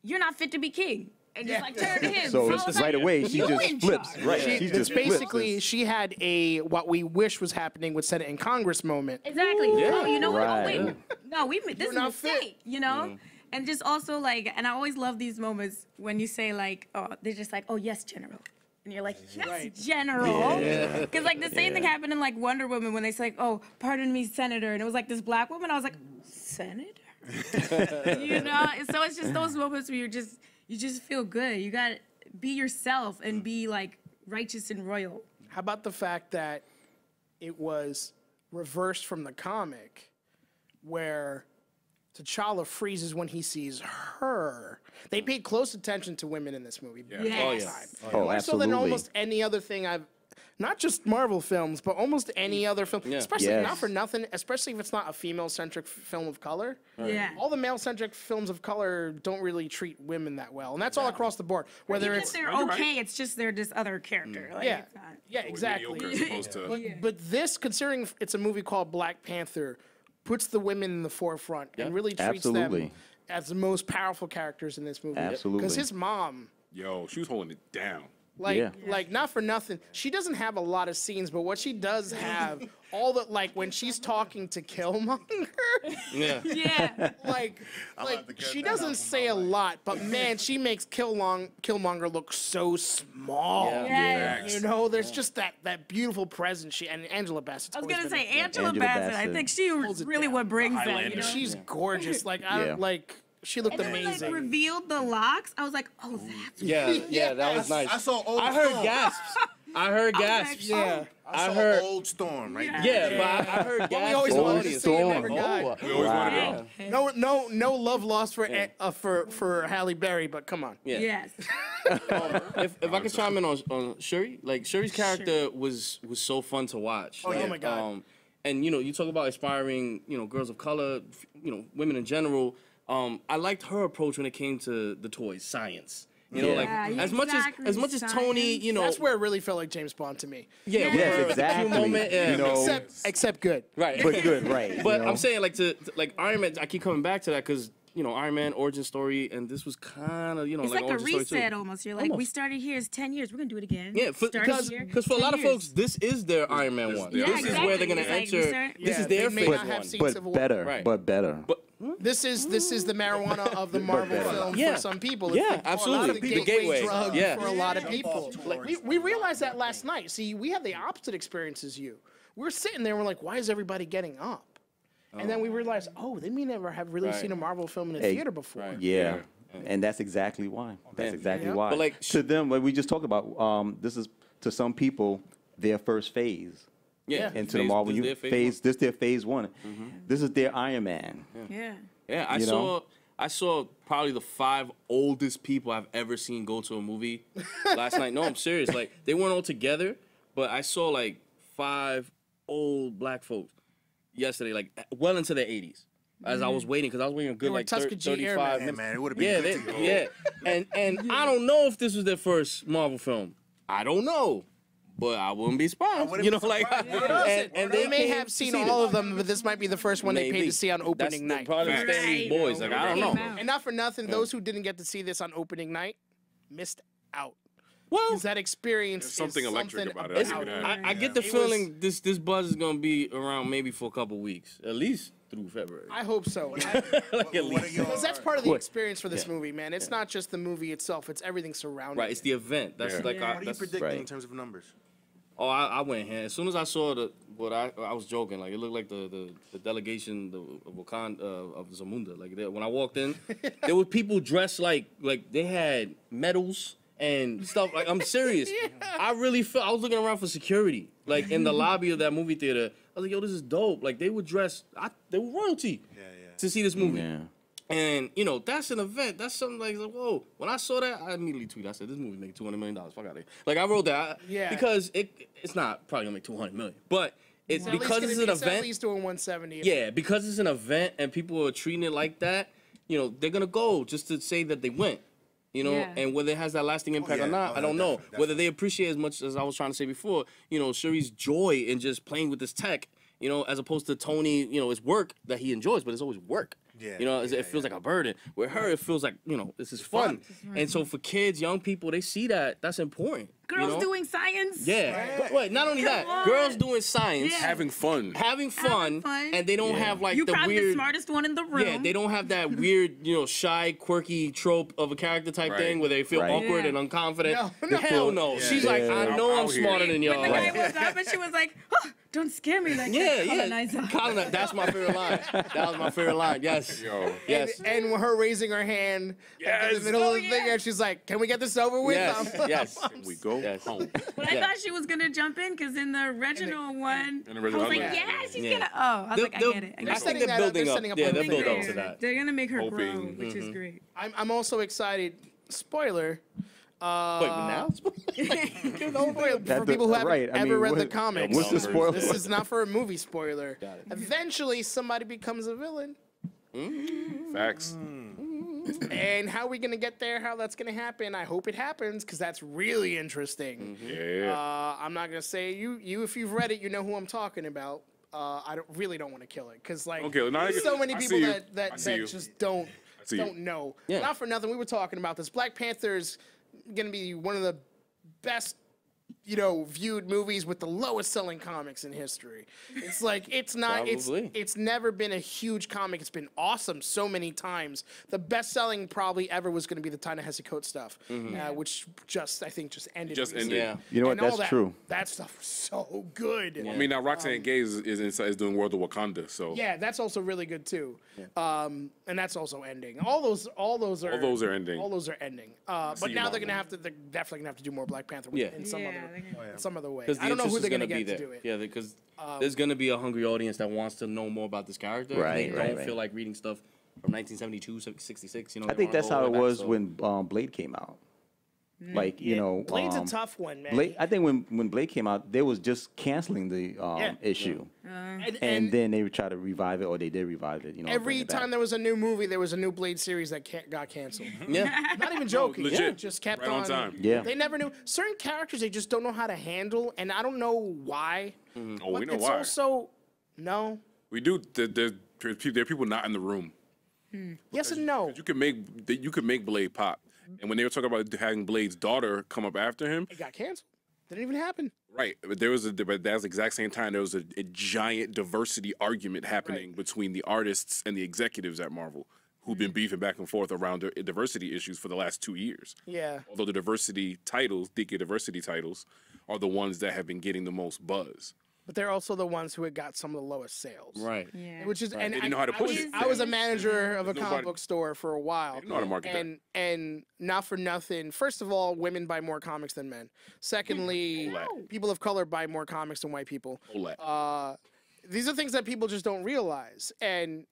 you're not fit to be king. And just like turned to him. So I was it's like, right away, she "You just in flips. charge." Right. She It's just flips. basically she had a what we wish was happening with Senate and Congress moment. Exactly. Oh, you know what? Oh, Right. wait. No, this is a not fit. mistake, And just also like, and I always love these moments when you say like, oh, they're just like, oh, yes, General. And you're like, yes, Right. General. Because like the same thing happened in like Wonder Woman when they say like, oh, pardon me, Senator. And it was like this black woman. I was like, Senator? And so it's just those moments where you just feel good. You got to be yourself and be like righteous and royal. How about the fact that it was reversed from the comic where T'Challa freezes when he sees her? They paid close attention to women in this movie. Yes. big Oh, yeah. time. Oh, More so than absolutely. almost any other thing not just Marvel films, but almost any other film. Yeah. Especially Yes. not for nothing, especially if it's not a female-centric film of color. Yeah. All the male-centric films of color don't really treat women that well, and that's all across the board. Whether Even it's if they're okay, it's just they're this other character. Like, yeah, it's not- yeah, exactly. Mediocre as opposed to. But this, considering it's a movie called Black Panther, puts the women in the forefront and really treats them Absolutely. as the most powerful characters in this movie. Absolutely. Because his mom, Yo, she was holding it down. Yeah. like not for nothing, she doesn't have a lot of scenes, but what she does have, all the like when she's talking to Killmonger, Yeah. Yeah. like she doesn't say a lot, but man, she makes Killmonger look so small. Yeah. Yes. There's just that beautiful presence. And Angela Bassett's I was always gonna been say a- Angela Angela Bassett. I Bassett. think she Holds it really down. what brings that. Highlander. She's gorgeous. Like Yeah. she looked And then they like amazing. revealed the locks. I was like, oh, that's Yeah, that was nice. I saw Old I heard Storm. gasps. I heard gasps. Yeah. I saw heard- Old Storm right there. Yeah, but I heard gasps. always in the wanted to audience. see it, Storm. never got. We always wanted to go. No love lost for Halle Berry, but come on. Yeah. yes. If I could chime in on Shuri, like Shuri's character was so fun to watch. Oh, yeah. Oh my God. and you know, you talk about inspiring, you know, girls of color, you know, women in general. I liked her approach when it came to the toys, science. You know, like as much as Tony, you know, That's where it really felt like James Bond to me. yeah, Yes, where the exactly. cute moment, yeah. You know, Except good. right, but good, right? But you know? I'm saying like to like Iron Man, I keep coming back to that because you know Iron Man origin story, and this was kind of you know It's like a origin story reset too. almost. You're like, we started here, it's 10 years. We're gonna do it again. Yeah, Started here, because for a 10 lot of years. folks, this is their Iron Man one. Yeah, This is where they're gonna exactly. It's like enter. we start- This Yeah, is their they may phase not have one. seen but Civil War. better, Right. but better. But This is the marijuana of the Marvel film Yeah. for some people. Yeah, It's like absolutely. The The gateway. drug Yeah. for a lot of people. We realized that last night. See, we had the opposite experience as you. We were sitting there and we're like, why is everybody getting up? And then we realized, oh, they may never have really Right. seen a Marvel film in a Hey, theater before. Right. Yeah. And that's exactly why. That's Man. exactly Yeah. why. But, like, to them, what we just talked about, this is to some people their first phase yeah, into the phase- Marvel this is their phase. This their phase one. This is their Iron Man. Yeah. Yeah, You know? I saw probably the 5 oldest people I've ever seen go to a movie last night. No, I'm serious. Like they weren't all together, but I saw like 5 old black folks yesterday, like well into their 80s. As I was waiting, because I was waiting a good They were like Tuskegee 35 Airmen. Yeah, minutes. man, it would have been Yeah, good to go. yeah, and I don't know if this was their first Marvel film. I don't know, but I wouldn't be surprised. wouldn't You be know, like, surprised. and They may came have to seen see all this. of them, but this might be the first one they paid Maybe. to see on That's opening the- night. Probably the Stanley Right. boys. Like I don't know. Came out. And not for nothing, those who didn't get to see this on opening night missed out. Well, Because that experience There's something is electric something about it. It's, I'll give you that. I get the It feeling this buzz is gonna be around maybe for a couple weeks, at least through February. I hope so. Like at What are least. your- Because that's part of the What? experience for this movie, man. It's not just the movie itself; it's everything surrounding. Right, it's it. the event. That's Yeah. like Yeah. What are you that's, predicting right. in terms of numbers? oh, I went hand. As soon as I saw I was joking. Like it looked like the delegation of Wakanda of Zamunda. Like when I walked in, there were people dressed like they had medals and stuff. Like I'm serious. I really felt I was looking around for security. Like in the lobby of that movie theater, I was like, yo, this is dope. Like they were dressed. They were royalty. Yeah. To see this movie. Yeah. And you know that's an event. That's something like whoa. When I saw that, I immediately tweeted. I said, "This movie make $200 million. Fuck out of here." Like I wrote that. Yeah. Because it's not probably gonna make 200 million, but it's At least because gonna it's be- an at event. least doing 170. Yeah, because it's an event and people are treating it like that. You know, they're gonna go just to say that they went. You know, Yeah. and whether it has that lasting impact yeah. or not, Oh, I don't know. definitely. Whether they appreciate as much as I was trying to say before. You know, Shuri's joy in just playing with this tech. You know, as opposed to Tony. You know, it's work that he enjoys, but it's always work. Yeah, You know, yeah, it feels like a burden. With her, it feels like, you know, this is fun. And so for kids, young people, they see that. That's important. Girls you know? doing science. Yeah. But wait, not only that, on. girls doing science, Yeah. Having fun. having fun, fun. and they don't have like You the probably the weird. smartest one in the room. Yeah, they don't have that weird, you know, shy, quirky trope of a character type Right. thing where they feel Right. awkward Yeah. and unconfident. No, Hell no. Yeah. She's like, I Yeah. know I'm Out here. smarter than y'all. When the guy Right. was up and she was like, oh, don't scare me like Yeah, that. yeah. Colonizer. Colonizer. That's my favorite line. That was my favorite line. Yes. Yo. Yes. And her raising her hand like, in Yes. the middle of the Oh, thing, yeah. and she's like, "Can we get this over with?" Yes. Yes. We go Yes. home. But I Yeah. thought she was gonna jump in because in the original one, In the original I was like, one. yeah, she's Yeah. gonna. Oh, I was like, I They'll- get it. I I get setting think it. they're that up- building they're up. setting up Yeah, on they're the building thing. up to that. They're gonna make her grow, Hoping. which is great. I'm also excited. Spoiler. Wait, now? Spoiler for That- people who haven't right, I ever mean, read the what- comics. what's the spoiler? This is not for a movie spoiler. Got it. Eventually, somebody becomes a villain. Facts. And how are we going to get there? How that's going to happen? I hope it happens because that's really interesting. Yeah. I'm not going to say you if you've read it, you know who I'm talking about. I don't want to kill it because like Okay, now I there's get- so many I people see you. that I that, see that you. just don't see you. know. Yeah. Not for nothing, we were talking about this. Black Panther's going to be one of the best viewed movies with the lowest selling comics in history. It's like it's not Probably. it's never been a huge comic. It's been awesome so many times. The best selling probably ever was going to be the Ta-Nehisi Coates stuff, which I think just ended. Just recently. ended. Yeah. You know what? And all That's that, true. That stuff was so good. I mean, now Roxanne Gay is doing World of Wakanda, so Yeah, that's also really good too. And that's also ending. All those are All those are ending. All those are ending. But you, now Mama. they're definitely gonna have to do more Black Panther Yeah. in some Yeah, other they're gonna- in some other way. Because the I don't know interest who is they're going gonna to be get there. to do it. Yeah, because there's going to be a hungry audience that wants to know more about this character. and Right, they right, don't right. feel like reading stuff from 1972, 66. You know, I they think wanna that's go how way it back, was so- when Blade came out. Like, you know, Blade's a tough one, man. Blade, I think when Blade came out, they was just canceling the issue, and then they would try to revive it, or they did revive it. You know, every time there was a new movie, there was a new Blade series that got canceled. Yeah. Not even joking. legit. Yeah, just kept Right on time. Yeah. They never knew certain characters. They just don't know how to handle, and I don't know why. Oh, But we know it's why. also no. We do. There are people not in the room. Yes and no. You could make Blade pop. And when they were talking about having Blade's daughter come up after him, It got canceled. Didn't even happen. right? But but that was the exact same time there was a giant diversity argument happening between the artists and the executives at Marvel, who've been beefing back and forth around the diversity issues for the last 2 years. Yeah. Although the diversity titles, diversity titles, are the ones that have been getting the most buzz. But they're also the ones who had got some of the lowest sales. Right. Yeah. Which is and They didn't know how to push it. I was a manager of a Nobody- comic book store for a while. They didn't know how to market that. and not for nothing. First of all, women buy more comics than men. Secondly, Olet. people of color buy more comics than white people. Olet. These are things that people just don't realize. And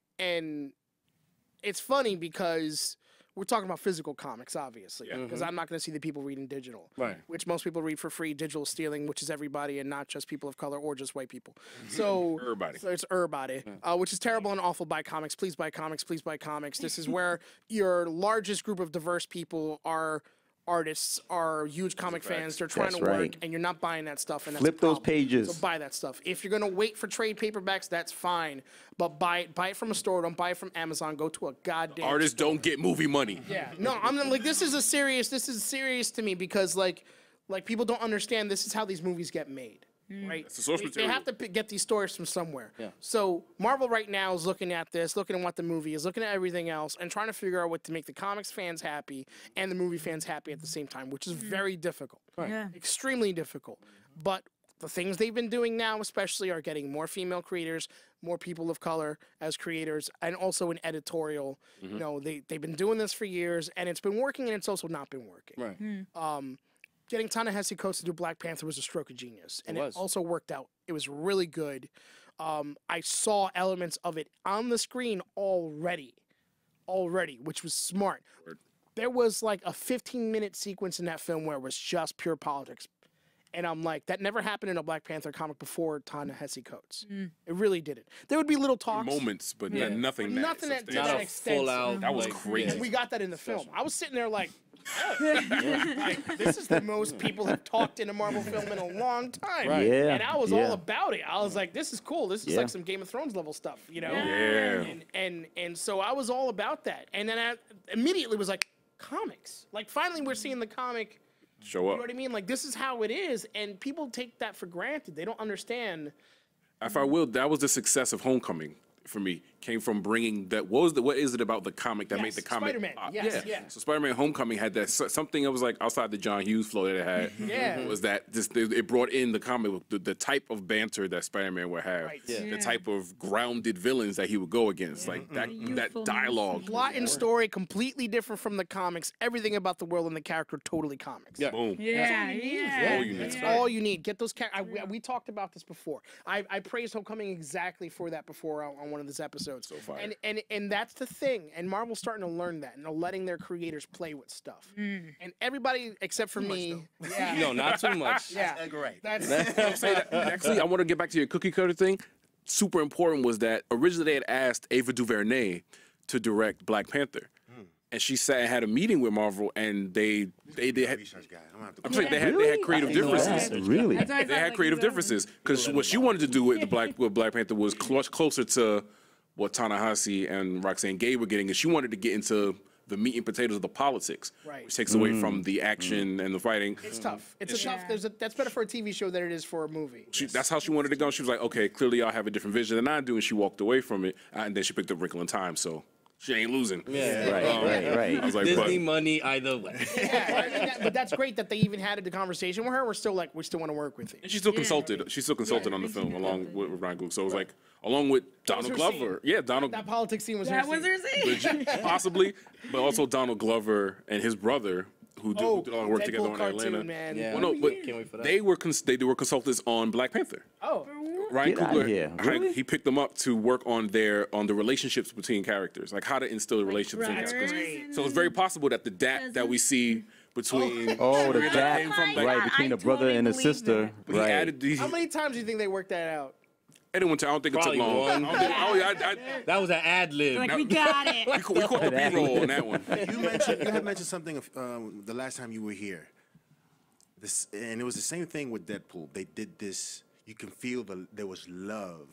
it's funny because we're talking about physical comics, obviously, because I'm not going to see the people reading digital, Right. which most people read for free. Digital stealing, which is everybody and not just people of color or just white people. So, Everybody. so it's everybody, which is terrible and awful. Buy comics, please buy comics, please buy comics. This is where your largest group of diverse people are. Artists are huge comic fans. They're trying That's to work, right. and you're not buying that stuff. And that's Flip a those problem. pages. So buy that stuff. If you're gonna wait for trade paperbacks, that's fine. But buy it from a store. Don't buy it from Amazon. Go to a goddamn Artists don't get movie money. yeah, no, I'm like this is serious to me because like people don't understand this is how these movies get made, right? the source They have to get these stories from somewhere. Yeah. So Marvel right now is looking at this, looking at what the movie is, looking at everything else, and trying to figure out what to make the comics fans happy and the movie fans happy at the same time, which is very difficult, Yeah. extremely difficult. But the things they've been doing now, especially, are getting more female creators, more people of color as creators, and also in editorial. You know, they've been doing this for years, and it's been working, and it's also not been working. Right. Getting Ta-Nehisi Coates to do Black Panther was a stroke of genius, and it was. also worked out. It was really good. I saw elements of it on the screen already, which was smart. There was like a 15-minute sequence in that film where it was just pure politics. And I'm like, that never happened in a Black Panther comic before Ta-Nehisi Coates. It really didn't. There would be little talks. Moments, but nothing. Nothing that- substantial. that Not a extent. full out. That was like, crazy. We got that in the film. I was sitting there like, like, this is the most people have talked in a Marvel film in a long time. Right. Yeah, And I was yeah. all about it. I was like, this is cool. This is Yeah. like some Game of Thrones level stuff, you know? Yeah. And so I was all about that. And then I immediately was like, comics. Like finally we're seeing the comic, Show you up. know what I mean? Like this is how it is. And people take that for granted. They don't understand. If I will, that was the success of Homecoming for me. Came from bringing that. What is it about the comic that made the Yes, comic? Spider-Man. pop? Yes, yeah. So Spider-Man Homecoming had that something that was like outside the John Hughes flow that it had. Yeah. Was that it brought in the comic book, the type of banter that Spider-Man would have, Right. Yeah. the type of grounded villains that he would go against, like that dialogue. Plot and story completely different from the comics. Everything about the world and the character totally comics. Yeah. Boom. Yeah. all you need. That's all you need. Get those we talked about this before. I praised Homecoming exactly for that before on one of these episodes. So fire. And that's the thing. And Marvel's starting to learn that and they're letting their creators play with stuff. And everybody except for me. Yeah. No, not too much. Yeah. Edgar Wright. That's Actually, I want to get back to your cookie cutter thing. Super important was that originally they had asked Ava DuVernay to direct Black Panther, and she sat and had a meeting with Marvel, and they had. Research guy. I'm gonna have to I'm saying they had creative differences. Really? They had creative differences because what she wanted to do with Black Panther was closer to what Ta-Nehisi and Roxanne Gay were getting, and she wanted to get into the meat and potatoes of the politics, Right. which takes away from the action and the fighting. it's tough. It's a tough. That's better for a TV show than it is for a movie. That's how she wanted to go. She was like, okay, clearly y'all have a different vision than I do, and she walked away from it, and then she picked up Wrinkle in Time, so she ain't losing. Yeah. Right. I was like, Disney but money either way. But that's great that they even had the conversation with her. We're still like, we still want to work with you. and she still consulted. She still consulted on the film along with Ryan Coogler. So it was like, along with Donald her Glover. Yeah, Donald. That politics scene was That her was scene. her scene. Possibly, but also Donald Glover and his brother, who did all the work Deadpool together on cartoon, Atlanta. man. Yeah. Well, no, but Can't wait for that. they were consultants on Black Panther. Oh, Ryan Get outta Coogler, here. Really? he picked them up to work on the relationships between characters, like how to instill the relationships between that's characters. great. So it's very possible that the Dat that we see between Oh, the that gap, came from, right, between the brother totally and the believe sister. that. He Right. added these. How many times do you think they worked that out? Anyone, I don't think it took Probably long. one. That was an ad lib. Like, we got it. We caught the B-roll on that one. You had mentioned something the last time you were here. This, and it was the same thing with Deadpool. They did this. You can feel there was love.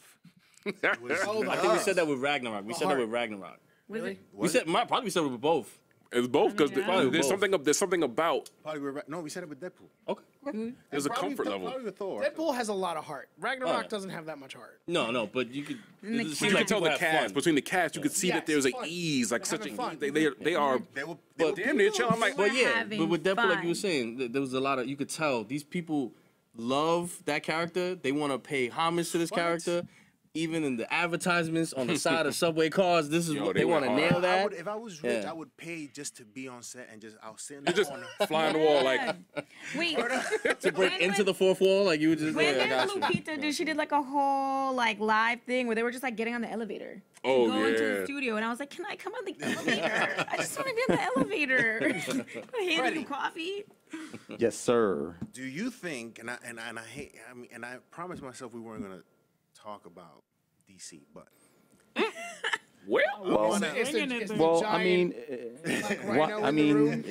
It was I think we said that with Ragnarok. We said that with Ragnarok. Really? We said probably we said it with both. It's both because Probably there's both. something about. No, we said it with Deadpool. Okay. There's a Probably- comfort level. Probably with Thor. Deadpool has a lot of heart. Ragnarok yeah. doesn't have that much heart. No, but you could. And the it You seems can like tell people the have cast fun. between the cast. You could see Yes, that there's an fun. ease, like They're such having an fun. ease. They are. They were Damn, they're chill. I'm like, But But yeah, having but with Deadpool, like fun. you were saying, there was a lot of you could tell these people love that character. They want to pay homage to this character. Even in the advertisements on the side of subway cars, this is Yo, what they they want to went hard. nail that. if I was rich, Yeah. I would pay just to be on set and I'll sit in the just corner. fly on the wall like. Wait, To break into the fourth wall, like you would just. when Yeah, I did got you. Lupita do? She did like a whole like live thing where they were just like getting on the elevator. Oh, go into the yeah. studio, and I was like, "Can I come on the elevator? I just want to be in the elevator." I handed you coffee. Yes, sir. Do you think? And I hate. I mean, and I promised myself we weren't gonna talk about DC, but Well, Well, It's the well, I giant, mean, rhino what, in I the mean, room.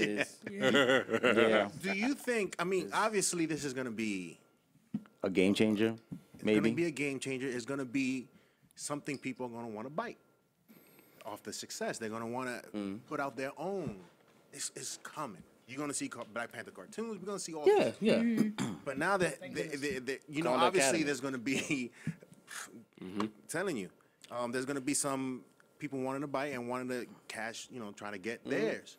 yeah, do you think? I mean, obviously, this is gonna be. a game changer, It's gonna be maybe. a game changer. It's gonna be something people are gonna want to bite off the success. They're gonna want to put out their own. It's coming. You're gonna see Black Panther cartoons. We're gonna see all. Yeah, this. yeah. But now that you know, Call the obviously, Academy. there's gonna be. Telling you, there's gonna be some people wanting to bite and wanting to cash. You know, trying to get theirs.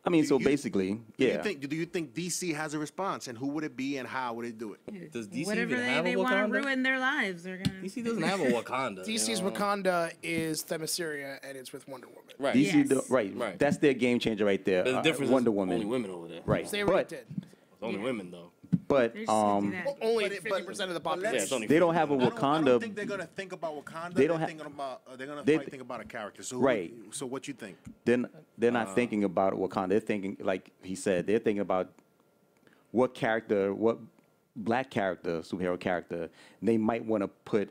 I mean, so you- basically, yeah. Do you think DC has a response, and who would it be, and how would it do it? Does DC Whatever even have a they want to Wakanda? ruin their lives, they're gonna. DC doesn't have a Wakanda. DC's Wakanda is Themyscira, and it's with Wonder Woman. Right. DC, Yes. Right. That's their game changer right there. The difference Wonder is Woman. only women over there. Right. They already But did. It's only women though. but They're just gonna do that. Only But it- 50% of the population. Yeah, it's only. they don't have a I don't Wakanda. think they're gonna think about Wakanda. They don't they're ha- thinking about. They're gonna they- think about a character. So Right. So what you think? They're not thinking about Wakanda. They're thinking, like he said, they're thinking about what black character, superhero character, they might want to put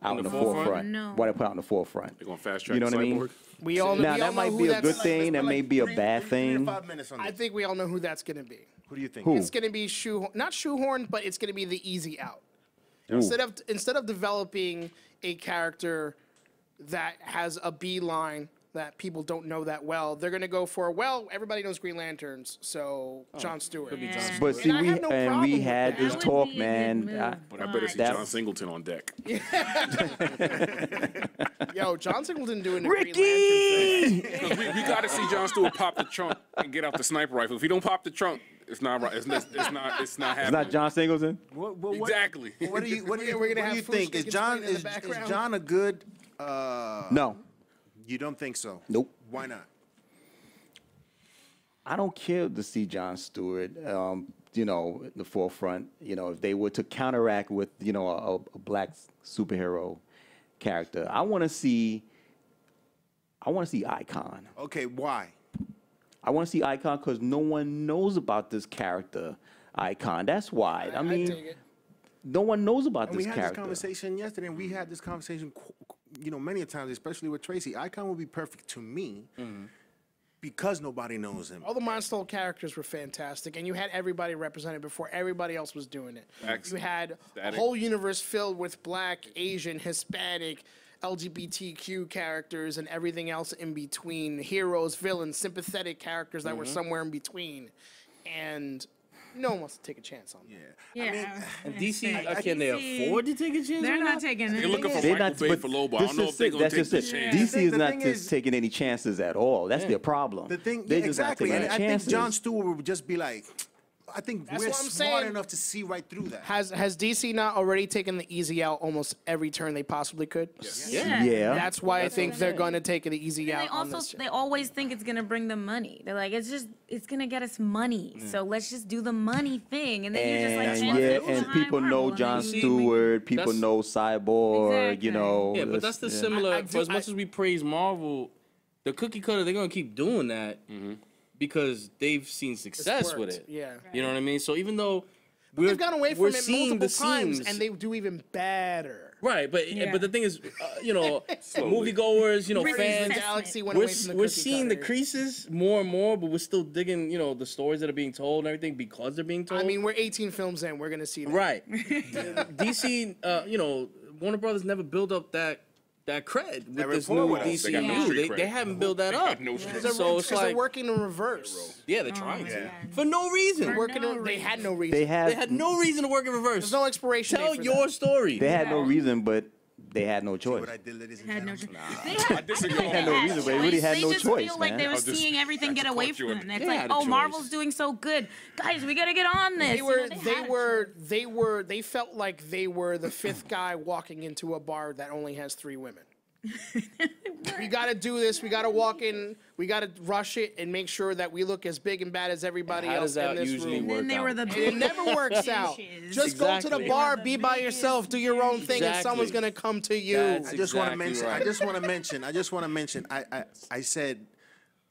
out in the forefront. No. What they put out in the forefront. they're gonna fast track You know what I mean? Cyborg. We all, Now we all that know might who be a that's- good thing. That may be a bad 3 to thing. 5 minutes on I this. think we all know who that's going to be. Who do you think? Who? It's going to be not shoehorned, but it's going to be the easy out. Instead of developing a character that has a beeline that people don't know that well, they're going to go for everybody knows Green Lanterns, so John Stewart. Yeah. But see, I have no problem we with had that. this That would talk, be a good man. move. But I better see That- John Singleton on deck. Yo, John Singleton doing the Green Lantern thing. Ricky. 'Cause we got to see John Stewart pop the trunk and get out the sniper rifle. If he don't pop the trunk, it's not right. It's not happening. It's not John Singleton. Exactly. What do you? What do you? We're gonna What do you have think? Fuchs Is John in the is background. John a good? No, You don't think so? Nope. Why not? I don't care to see John Stewart. You know, in the forefront. You know, if they were to counteract with a black superhero character, I want to see Icon. Okay, why? I want to see Icon because no one knows about this character, Icon. That's why. I mean, take it. no one knows about And this we had character. this conversation yesterday, and we had this conversation, many a times, especially with Tracy. Icon would be perfect to me because nobody knows him. All the Mind Stone characters were fantastic, and you had everybody represented before everybody else was doing it. Facts. You had Static. a whole universe filled with Black, Asian, Hispanic, LGBTQ characters, and everything else in between. Heroes, villains, sympathetic characters that were somewhere in between. And no one wants to take a chance on them. Yeah. And DC, I can they DC afford to take a chance? They're on not that? taking They're it. looking for They're Michael not, Bay but for Lobo. I this don't know is if they're it. gonna That's take just the it. chance. DC is The not thing just is- taking any chances at all. That's their problem. The thing, They're yeah, just not exactly. taking And any I think chances. John Stewart would just be like, I think That's we're what I'm smart saying. enough to see right through that. Has DC not already taken the easy out almost every turn they possibly could? Yeah. Yeah. That's why I think they're going to take the easy And out they on this. also they always think it's gonna bring them money. They're like, it's gonna get us money. So let's just do the money thing. And then you're just like, And "Chance yeah, is and behind people know Marvel." And John then See, Stewart. People that's- know Cyborg. Exactly. You know. Yeah, but that's the yeah. similar. I for do- as much as we praise Marvel, the cookie cutter, they're gonna keep doing that. because they've seen success with worked, it. yeah. You know what I mean? So even though They've gone away from we're it seeing multiple the times, seams, and they do even better. right, but Yeah. the thing is, moviegoers, Raiders of fans, the Galaxy went we're, away from the we're cookie seeing the cutter. creases more and more, but we're still digging, the stories that are being told and everything because they're being told. I mean, we're 18 films in. We're gonna see that. right. DC, Warner Brothers never built up that cred with this rapport new with us. They got no DCU. street They cred. haven't built that up. no street They're, So it's because they're like, working in reverse. yeah, they're trying to. Yeah. For no reason. Working no in, they had no reason. They They had no reason to work in reverse. There's no expiration Tell date for your that. story. They had no reason, but they had no choice. What I did, ladies and Had no gentlemen. choice. I disagree. They had no reason, but they really had they no just choice, feel like man. they were I'll just- seeing everything get away caught you from in- them. It's They like, had a oh, choice. Marvel's doing so good, guys. We gotta get on this. They were the fifth guy walking into a bar that only has 3 women. We got to do this. We got to walk in. We got to rush it and make sure that we look as big and bad as everybody How else does that in this usually room. work? And then they were the And it never works out. bitches. Just go to the Exactly. bar, They were be the by biggest yourself, do your own thing, and Exactly. someone's gonna come to you. That's I just want to exactly mention. right. I just want to mention. I said,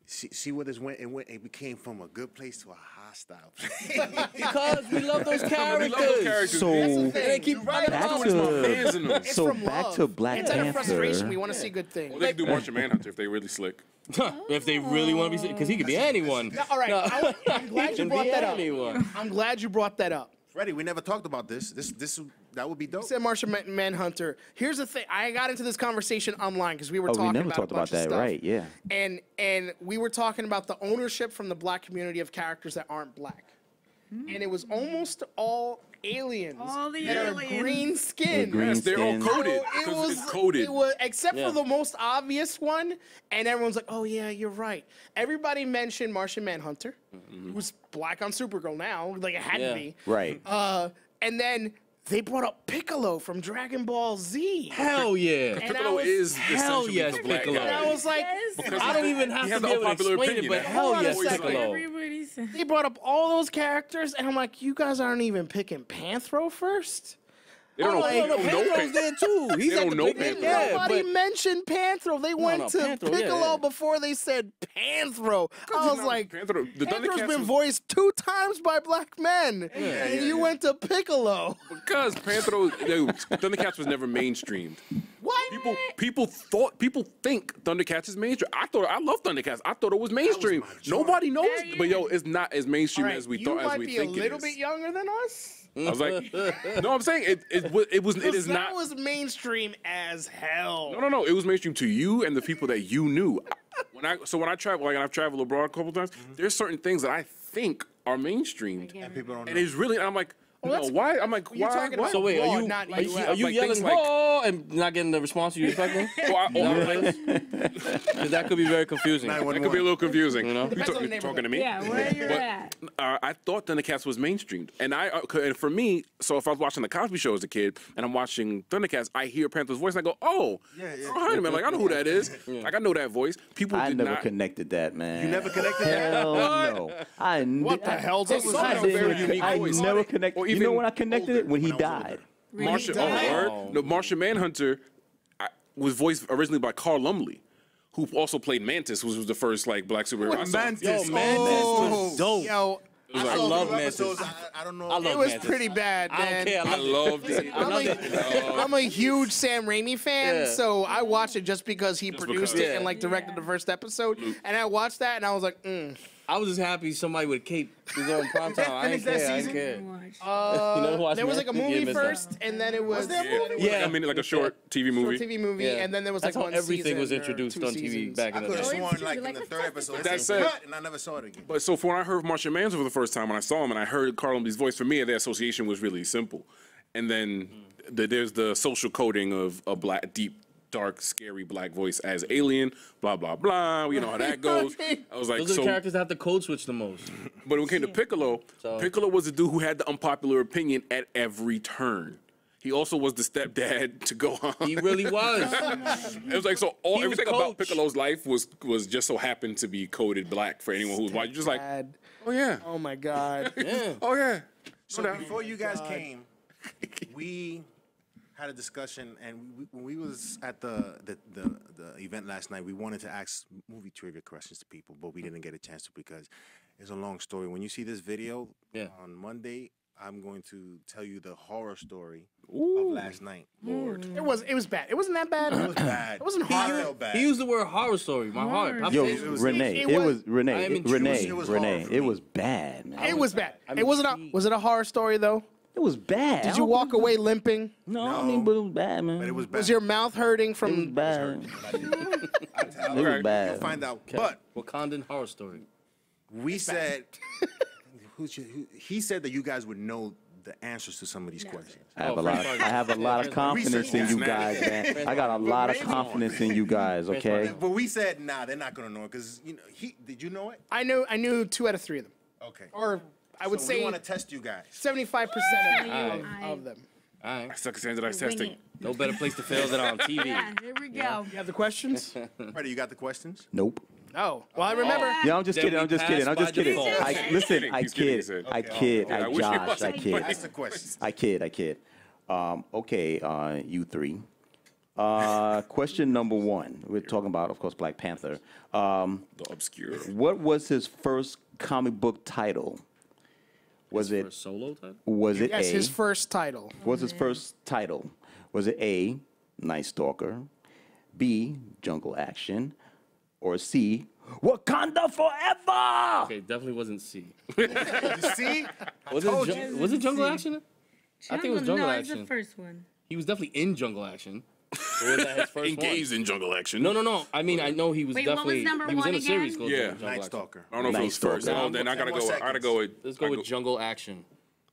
see where this went. It became from a good place to a hostile place. Because we love those We characters. love those characters. So man. They keep Right. back It's my fans in them. It's so from back love. to Black Instead of frustration, Panther. we want to see good things. Well, they could do Martian Manhunter if they really slick. If they really want to be, because he could be anyone. All right, I'm glad you Can brought be that up. anyone. I'm glad you brought that up. Freddie, we never talked about this. That would be dope. Said Martian Manhunter. Here's the thing. I got into this conversation online because we were Oh, talking we never about talked a about bunch of that, stuff. right? Yeah. And we were talking about the ownership from the black community of characters that aren't black. And it was almost all aliens All the that aliens. are green skinned. green Yes, they're all skins. coded. So it 'cause was it's coded. It was except Yeah. for the most obvious one, and everyone's like, "Oh yeah, you're right." Everybody mentioned Martian Manhunter, who's black on Supergirl now, like it had Yeah. to be. Right. And then they brought up Piccolo from Dragon Ball Z. Hell yeah. And I Piccolo was- is Hell essentially yes, the black Piccolo. And I guy. was like, Yes. I don't even He have has to be the able to unpopular explain it, opinion. but Hold hell on a yes, second. Piccolo. Everybody said. they brought up all those characters, and I'm like, you guys aren't even picking Panthro first? They don't know. Oh, They no, don't know. Panthro's there too. He's They at don't the know big- Panthro. Yeah, Nobody but mentioned Panthro. They went to Panthro, yeah, Piccolo yeah. before they said Panthro. I was like, Panther, the Panthro's Thundercats been was- voiced 2 times by black men, and you went to Piccolo. because Panther, Thundercats was never mainstreamed. What? People think Thundercats is mainstream. I love Thundercats. I thought it was mainstream. my joint. Nobody knows, Yeah, but yo, it's not as mainstream All right, as we you thought. As might we be a think little it bit is. younger than us. I was like, no, I'm saying it was That not. was mainstream as hell. No. It was mainstream to you and the people that you knew. When I travel, like I've traveled abroad a couple times, there's certain things that I think are mainstreamed, And people don't know. and it's really. I'm like, no, that's- why? I'm like, You're why? talking why? about So wait, abroad, are you not are you, US. are you Like yelling things like- "whoa" and not getting the response you expecting? Because that could be very confusing. That could be a little confusing. You know? You Depends on the talking neighborhood. to me? Yeah, where you're But, at. I thought Thundercats was mainstreamed, and and for me, so if I was watching the Cosby Show as a kid and I'm watching Thundercats, I hear Panther's voice and I go, "Oh, Yeah. behind him." Like I know who that is. Like I know that voice. People I did never not. connected that, man. You never connected that? Hell no. What the hell's It was up? a very unique I voice. never connected. Or You know even when I connected it? When he when I was died. Martian, died? no, Martian Manhunter was voiced originally by Carl Lumley, who also played Mantis, which was the first like black superhero. I saw. Mantis. Yo, Mantis was dope. Yo, I love Mantis. I don't know. I love it was Mantis. pretty bad, I don't man. care. I loved it. I'm a huge Sam Raimi fan, Yeah. so I watched it just because he produced because. it and like directed the first episode. And I watched that and I was like, I was just happy somebody with a cape was on prime time. I Finish didn't that care. I season? didn't care. Uh, You never watched there was like a Mantis? You movie missed out. first, and then it was Yeah, I mean like a short TV movie. TV movie, Yeah. and then there was That's like how one everything season was or introduced 2 on TV seasons. back in I the could have day. sworn true, like like in the the third first episode. That That said- said, and I never saw it again. But so for when I heard Martian Manhunter for the first time, when I saw him and I heard Carl Lumley's voice, for me the association was really simple. And then there's the social coding of a black, deep, dark, scary black voice as alien. Blah blah blah. You know how that goes. I was like, Those are the so. characters that have to code switch the most. But when it came to Piccolo, So- Piccolo was the dude who had the unpopular opinion at every turn. He also was the stepdad to Gohan. He really was. It was like so. He was Everything about coach. Piccolo's life was just so happened to be coded black for anyone who was watching. Just like, Bad. oh yeah, Oh my god. Yeah. oh yeah. So before you guys came, we had a discussion, and when we was at the event last night, we wanted to ask movie trivia questions to people, but we didn't get a chance to because it's a long story. When you see this video on Monday, I'm going to tell you the horror story of last night. Lord. It was bad. It wasn't that bad. It was bad. It wasn't I horror. felt bad. He used the word horror story. My heart. I Yo, feel- Renee, it it was- was Renee, I am intrigued. Renee, It was horror Renee. for It me. was bad, man. It was bad. I'm It wasn't. intrigued. Was it a horror story though? It was bad. Did you walk away limping? No, I mean, but it was bad, man. But it was bad. Was your mouth hurting It was from? bad. It It was You'll bad. find out. But Wakandan horror story. we said, he said that you guys would know the answers to some of these questions. I have Oh, a lot. French I have a lot of confidence in you guys, man. I got a lot of confidence in you guys. Okay. But we said, nah, they're not gonna know it because did you know it? I knew 2 out of 3 of them, Okay. or I would So say we want to test you guys. 75% of them. All right. I suck at standardized testing. No better place to fail than on TV. Yeah, here we go. You have the questions? Ready? You got the questions? Nope. Oh, well, I remember. Yeah, I'm just Then kidding. we I'm just kidding. I'm pass just by kidding. default. Listen, I He's kidding, he kid. said. I kid. I I wish he Josh. I wasn't. kid. That's the questions. I kid. Okay, you three. Question number 1. We're talking about, of course, Black Panther. The obscure. What was his first comic book title? Was For a it solo title? was it Yes, A? his first title. Was his first title? Was it A, Night Stalker, B, Jungle Action, or C, Wakanda Forever? Okay, definitely wasn't C. You see? Was it Jungle Action? I think it was Jungle no, Action. it's the first one. He was definitely in Jungle Action. Or was that his first Engaged one? in jungle action. No. I mean, I know he was Wait, what was definitely. number he was in one a series again? called Yeah. Jungle Night Action. Stalker. I don't know if it Night was first. Stalker. Oh, then I gotta 10 go. more I gotta go with. Let's go with Jungle Action.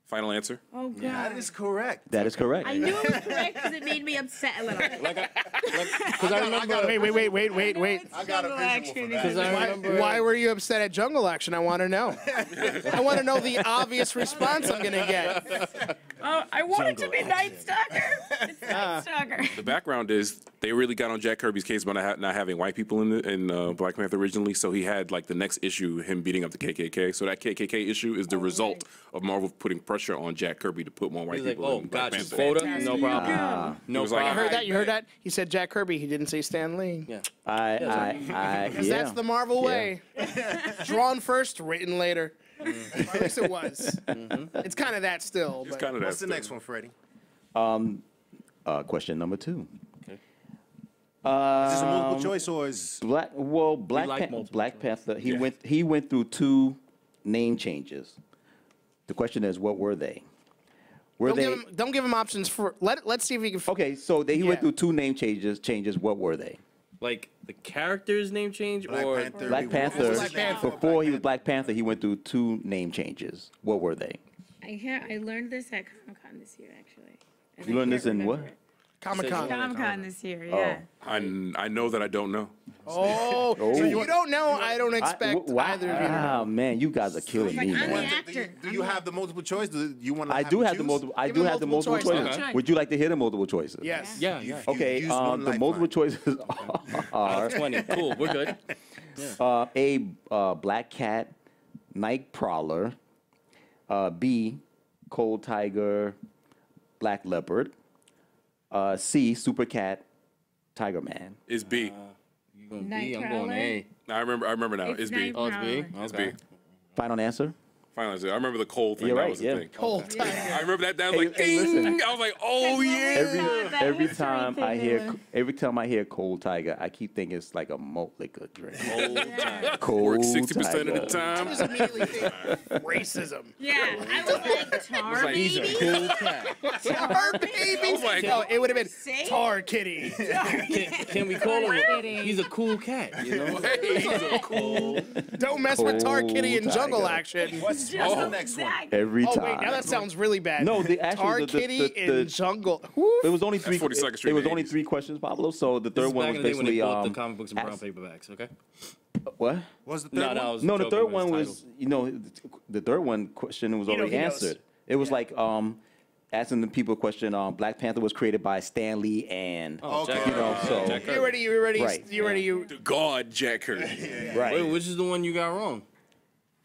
Final answer. Oh god. That is correct. That is correct. I knew it was correct because it made me upset a little. Because I remember. Wait. I got a visual for Because that. I remember. Why were you upset at Jungle Action? I want to know. I want to know the obvious response I'm gonna get. Oh, I want it to be Night Stalker. It's Night Stalker. The background is they really got on Jack Kirby's case about not having white people in Black Panther originally. So he had like the next issue him beating up the KKK. So that KKK issue is the result of Marvel putting pressure on Jack Kirby to put more white He's like, people oh, in Black got you. Panther. Quota, no problem. He No was like, problem. You heard that? You heard that? He said Jack Kirby. He didn't say Stan Lee. Yeah. Because yeah. that's the Marvel way. Drawn first, written later. Or at least it was. It's kind of that still. It's But kind of What's the next one, Freddie? Question number 2. Is this a multiple choice or is Black like multiple Black choice. Panther. He Yeah. went through 2 name changes. The question is, what were they? Were they don't give him options for. Let's see if he can. okay? So he Yeah. went through 2 name changes. What were they? Like the character's name change Black or Panther? Black Panther. Black Panther. Before he was Black Panther, he went through 2 name changes. What were they? I learned this at Comic Con this year, actually. And You I learned can't this in what? remember it. Comic Con. Comic Con this year, yeah. I know that I don't know. Oh, so you don't know? I don't expect either of you to know. Wow, man, you guys are killing me, I'm the man. actor. Do you have the multiple choice? Do you want to? I do have the multiple. I Give do him have the multiple multiple choice. choices. Okay. Would you like to hear the multiple choices? Yes. yeah. Okay. Use one The multiple choices are 20. Cool. We're good. A black cat, night prowler, B cold tiger, black leopard, C super cat, tiger man. It's B. You going B? I'm going Nightcrawler. A. I remember now. It's B. Oh, it's B. It's Okay. B. Final answer. Final answer. I remember the cold thing. You're That right, was the yeah. thing. Cold time. I remember that. That was like, Hey, ding. listen. I was like, oh yeah. Every time I hear cold tiger, I keep thinking it's like a malt liquor drink. Work Cold 60% of the tiger. time. Just immediately think racism. Yeah, I was like, tar like, He's baby? a cool cat. Tar baby. I was like, No, it would have been Say? Tar Kitty. Can we call him? Kidding. He's a cool cat. You know. he's a cool. Don't mess with Tar Kitty in Cold Jungle tiger. Action. What's the next one? Every Oh time. wait, now that sounds really bad. No, the actual Tar the Kitty the in Jungle. Woo. it was only 3. 42nd Street It was in the only 80s. 3 questions, Pablo. So the This third is one back was in the day when they basically bought the comic books in brown ask- paper bags. Okay. what? What's the third No, one? no. I was No, the joking third with his one title. was the third one question was already he knows. answered. It was like asking the people a question. Black Panther was created by Stan Lee and Oh, Okay. Jack You Kirby. know, so- Jack Kirby. You ready? Right. You ready? You. The God Jack Kirby. right. Wait, which is the one you got wrong?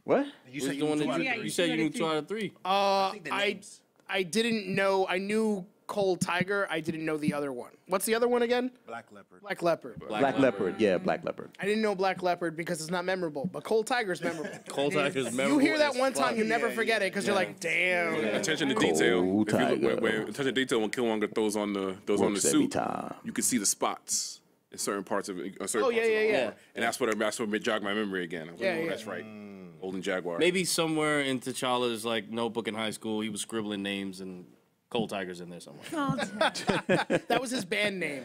What? You Which said is the one knew that two you, out of you three. said you knew 2 out of 3. I think the I names. I didn't know. I knew Cold Tiger. I didn't know the other one. What's the other one again? Black Leopard. Black Leopard. Black Leopard. Yeah, Black Leopard. I didn't know Black Leopard because it's not memorable, but Cold Tiger's memorable. Cold Tiger's You memorable. hear that as one time, fuck. you never forget it because you're like, damn. Attention to detail. Cold If you look, Tiger. attention to detail when Killmonger throws on the Works every suit, time. you can see the spots in certain parts of it. Oh, yeah, yeah, yeah. And that's what jogged my memory again. I was like, Yeah, oh, yeah. that's right. Golden Jaguar. Maybe somewhere in T'Challa's like notebook in high school, he was scribbling names and Cold Tiger's in there somewhere. That was his band name.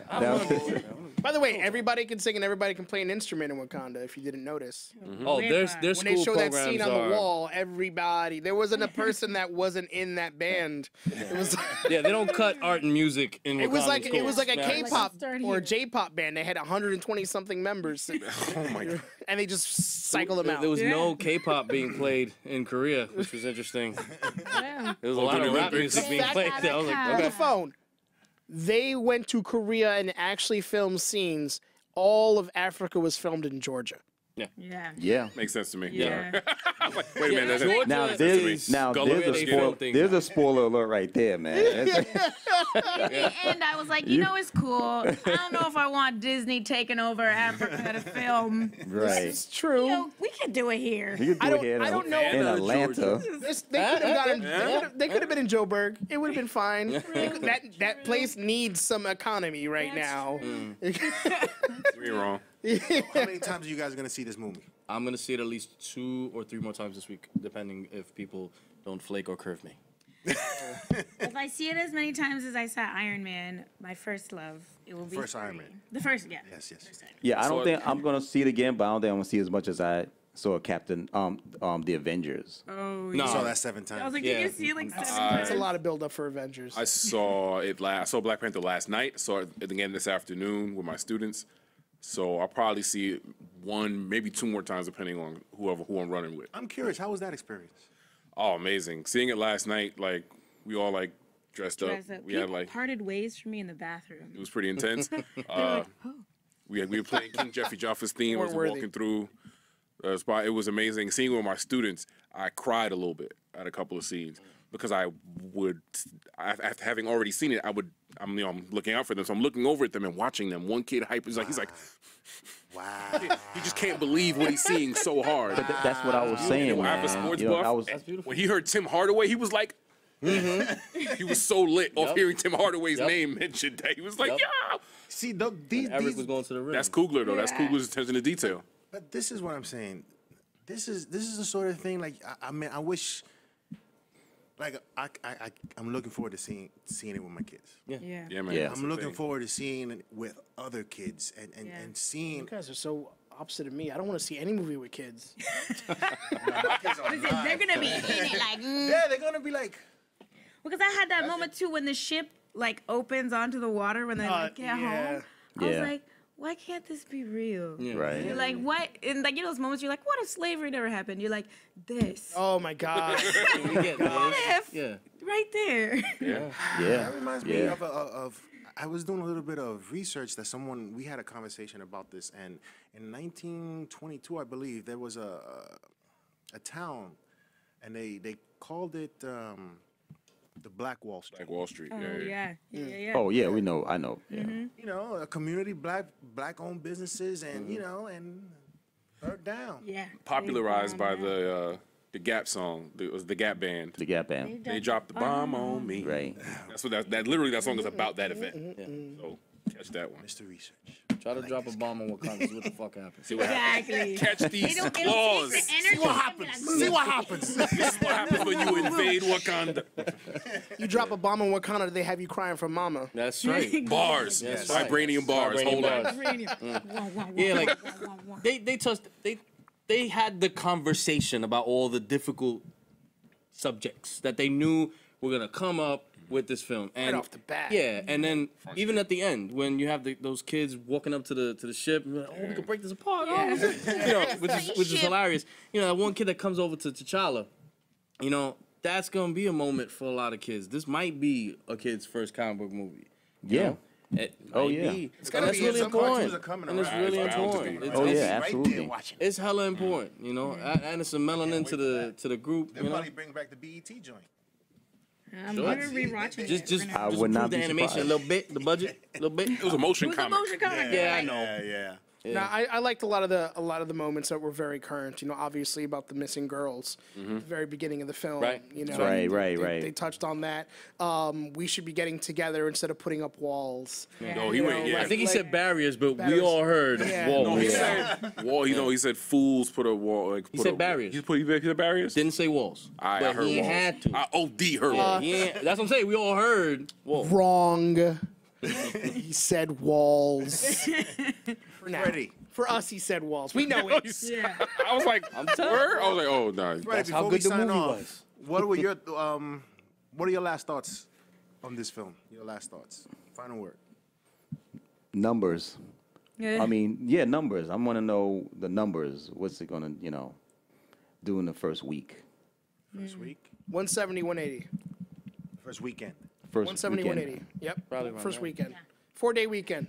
By the way, everybody can sing and everybody can play an instrument in Wakanda, if you didn't notice. Oh, their When school they show that programs scene on are. the wall, everybody, there wasn't a person that wasn't in that band. It was Yeah, they don't cut art and music in. It was Wakanda like schools. a Man. K-pop Start or a here. J-pop band. They had 120 something members, Oh my God. and they just cycle them out. There was no K-pop being played in Korea, which was interesting. Yeah. There was a lot of rap Olympics. music being Fact- played there. I was like, Hold okay. the phone. They went to Korea and actually filmed scenes. All of Africa was filmed in Georgia. Yeah. Yeah. Makes sense to me. Yeah. Wait a minute. Georgia Now is there's Gulliver, there's they a spoiler. film things. There's a spoiler alert right there, man. And I was like, you know, it's cool. I don't know if I want Disney taking over Africa to film. Right. It's true. You know, we can do it here. You could do it here I don't know. in Atlanta. They could have gotten. They could have been in Joburg. It would have been fine. That place needs some economy right now. You're wrong. How many times are you guys gonna see this movie? I'm gonna see it at least 2 or 3 more times this week, depending if people don't flake or curve me. If I see it as many times as I saw Iron Man, my first love, it will be First 3. Iron Man. The first, yeah. Yes, yes. Yeah, I So- don't think I'm gonna see it again, but I don't think I'm gonna see as much as I saw Captain the Avengers. Oh, No. I saw that 7 I was times. like, Yeah. did you see like 7 That's times? a lot of build up for Avengers. I saw Black Panther last night. Saw it again this afternoon with my students. So I'll probably see it 1, maybe 2 more times, depending on who I'm running with. I'm curious, how was that experience? Oh, amazing! Seeing it last night, like we all like dressed up. Dress up. We had People like parted ways from me in the bathroom. it was pretty intense. We were playing King Jeffrey Joffa's theme. I was Worthy. walking through the spot. It was amazing. Seeing it with my students, I cried a little bit at a couple of scenes because after having already seen it, I'm looking out for them. So I'm looking over at them and watching them. One kid he's like, Wow. he just can't believe what he's seeing so hard. But that's what I was saying, And when I man. have a sports You know, buff, I was when he heard Tim Hardaway, he was like, he was so lit off hearing Tim Hardaway's name mentioned that he was like, yeah. See, these, Eric was going to the rim. That's Coogler though. That's Yeah. Coogler's attention to detail. but this is what I'm saying. This is the sort of thing like I mean I wish like I'm looking forward to seeing it with my kids. Yeah. Yeah, man. Yeah. that's I'm the looking thing. forward to seeing it with other kids and Yeah. seeing You guys are so opposite of me. I don't want to see any movie with kids. They're gonna be in it like, yeah, they're gonna be like because I had that moment too when the ship like opens onto the water when they like get yeah. home. I was Yeah. like, why can't this be real? right. You're like, what? And like, you know, those moments you're like, what if slavery never happened? You're like, this. Oh my God. You get What this. if? Yeah. Right there. Yeah. that reminds me Yeah. of I was doing a little bit of research that we had a conversation about this, and in 1922 I believe there was a town and they called it the Black Wall Street. Like Wall Street. Oh, yeah. yeah. Oh yeah, we know. I know. Yeah. You know, a community black owned businesses and you know and burnt down. Yeah. Popularized by the Gap song. It was the Gap band. The Gap Band. They dropped the bomb on me. Right. That's what that literally that song is about that event. So catch that one. Mr. Research. Try to drop a bomb on Wakanda. See what the fuck happens. See what happens. Exactly. Catch these It'll take claws. the energy. What happens? See what happens. This is what happens when you invade Wakanda. You drop a bomb in Wakanda, they have you crying for mama. That's right. Bars. That's right. Vibranium bars. Vibranium Hold on. bars. Yeah, like they touched they had the conversation about all the difficult subjects that they knew were gonna come up with this film. And off the bat. Yeah, and then even at the end when you have those kids walking up to the ship, and you're like, oh, we could break this apart. Oh, you know, which is hilarious. You know, that one kid that comes over to T'Challa, you know, that's gonna be a moment for a lot of kids. This might be a kid's first comic book movie. you Yeah. know? It Oh, might yeah. be. It's And gonna that's be. really Some cartoons important. are coming And it's around. really It's bound to be. important. Oh It's yeah, Right absolutely. there watching. it's hella important, you know. And it's a melanin to the group. They'll You know? probably bring back the BET joint. I'm never rewatching Just I just would not improve the be animation surprised. a little bit, the budget, a little bit. It was a motion It was a comic. motion comic. Yeah, I right? know. Yeah. No, I liked a lot of the moments that were very current. You know, obviously about the missing girls, at the very beginning of the film. Right. You know, Right, and right, they, right. They touched on that. We should be getting together instead of putting up walls. No, he went. Yeah. I think he said barriers, but we Barriers. all heard Yeah. walls. No, he said wall. You know, he said fools put a wall. Like He put said a- barriers. He said barriers. Didn't say walls. I but heard he walls. had to. I OD heard walls. He ain't- that's what I'm saying. We all heard walls. Wrong. He said walls. For now. Freddie. For us, he said walls. We know it. Yeah. I was like, I'm telling word? you. I was like, oh no. Right, That's how before good we the sign movie off, was. what were your what are your last thoughts on this film? Your last thoughts. Final word. Numbers. Yeah. I mean, yeah, numbers. I want to know the numbers. What's it gonna, do in the first week, First week. 170, 180. First weekend. first 170, weekend? 180. Yep. Probably around First that. weekend. 4-day weekend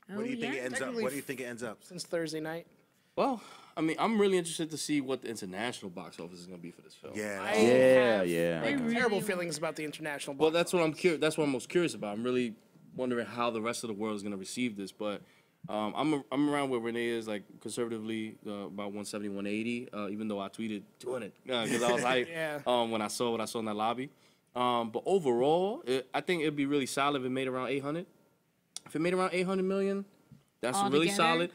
What do you think yeah. it ends up? Technically What do you think it ends up? since Thursday night. Well, I mean, I'm really interested to see what the international box office is going to be for this film. Yeah. I Yeah, have yeah. terrible really feelings about the international. Well, box that's what I'm curious. That's what I'm most curious about. I'm really wondering how the rest of the world is going to receive this. But I'm around where Renee is, like conservatively about 170, 180. Even though I tweeted doing it because I was hyped Yeah. when I saw what I saw in that lobby. But overall, I think it'd be really solid if it made around 800. If it made around 800 million, that's All really together? solid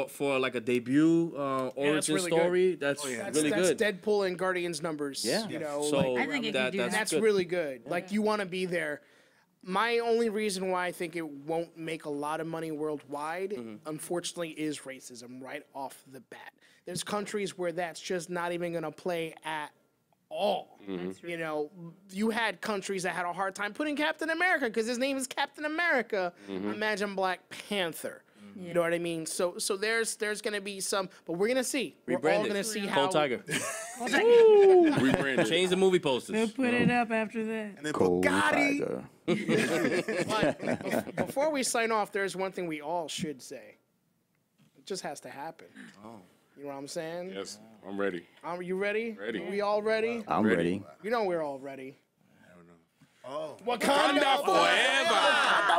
for like a debut origin really good. story. That's That's, really that's good. Deadpool and Guardians numbers. Yeah. You know, So like, I think it could do that. that's good. really good. Like you want to be there. My only reason why I think it won't make a lot of money worldwide, unfortunately, is racism right off the bat. There's countries where that's just not even going to play at all. You know, you had countries that had a hard time putting Captain America because his name is Captain America. Imagine Black Panther. You know what I mean? So there's going to be some, but we're going to see. We're all Rebranded. going to see how. Cold Tiger. Rebranded. Change the movie posters. They'll put it up after that. And then Cold Bugatti. Tiger. But before we sign off, there's one thing we all should say. It just has to happen. You know what I'm saying? Yes, I'm ready. Are you ready? Ready. We all ready? I'm ready. You know we're all ready. Oh. Wakanda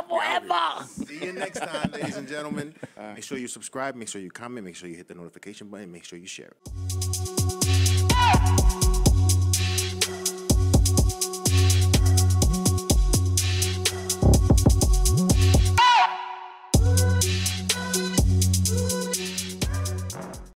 Forever. See you next time, ladies and gentlemen. Make sure you subscribe. Make sure you comment. Make sure you hit the notification button. Make sure you share it.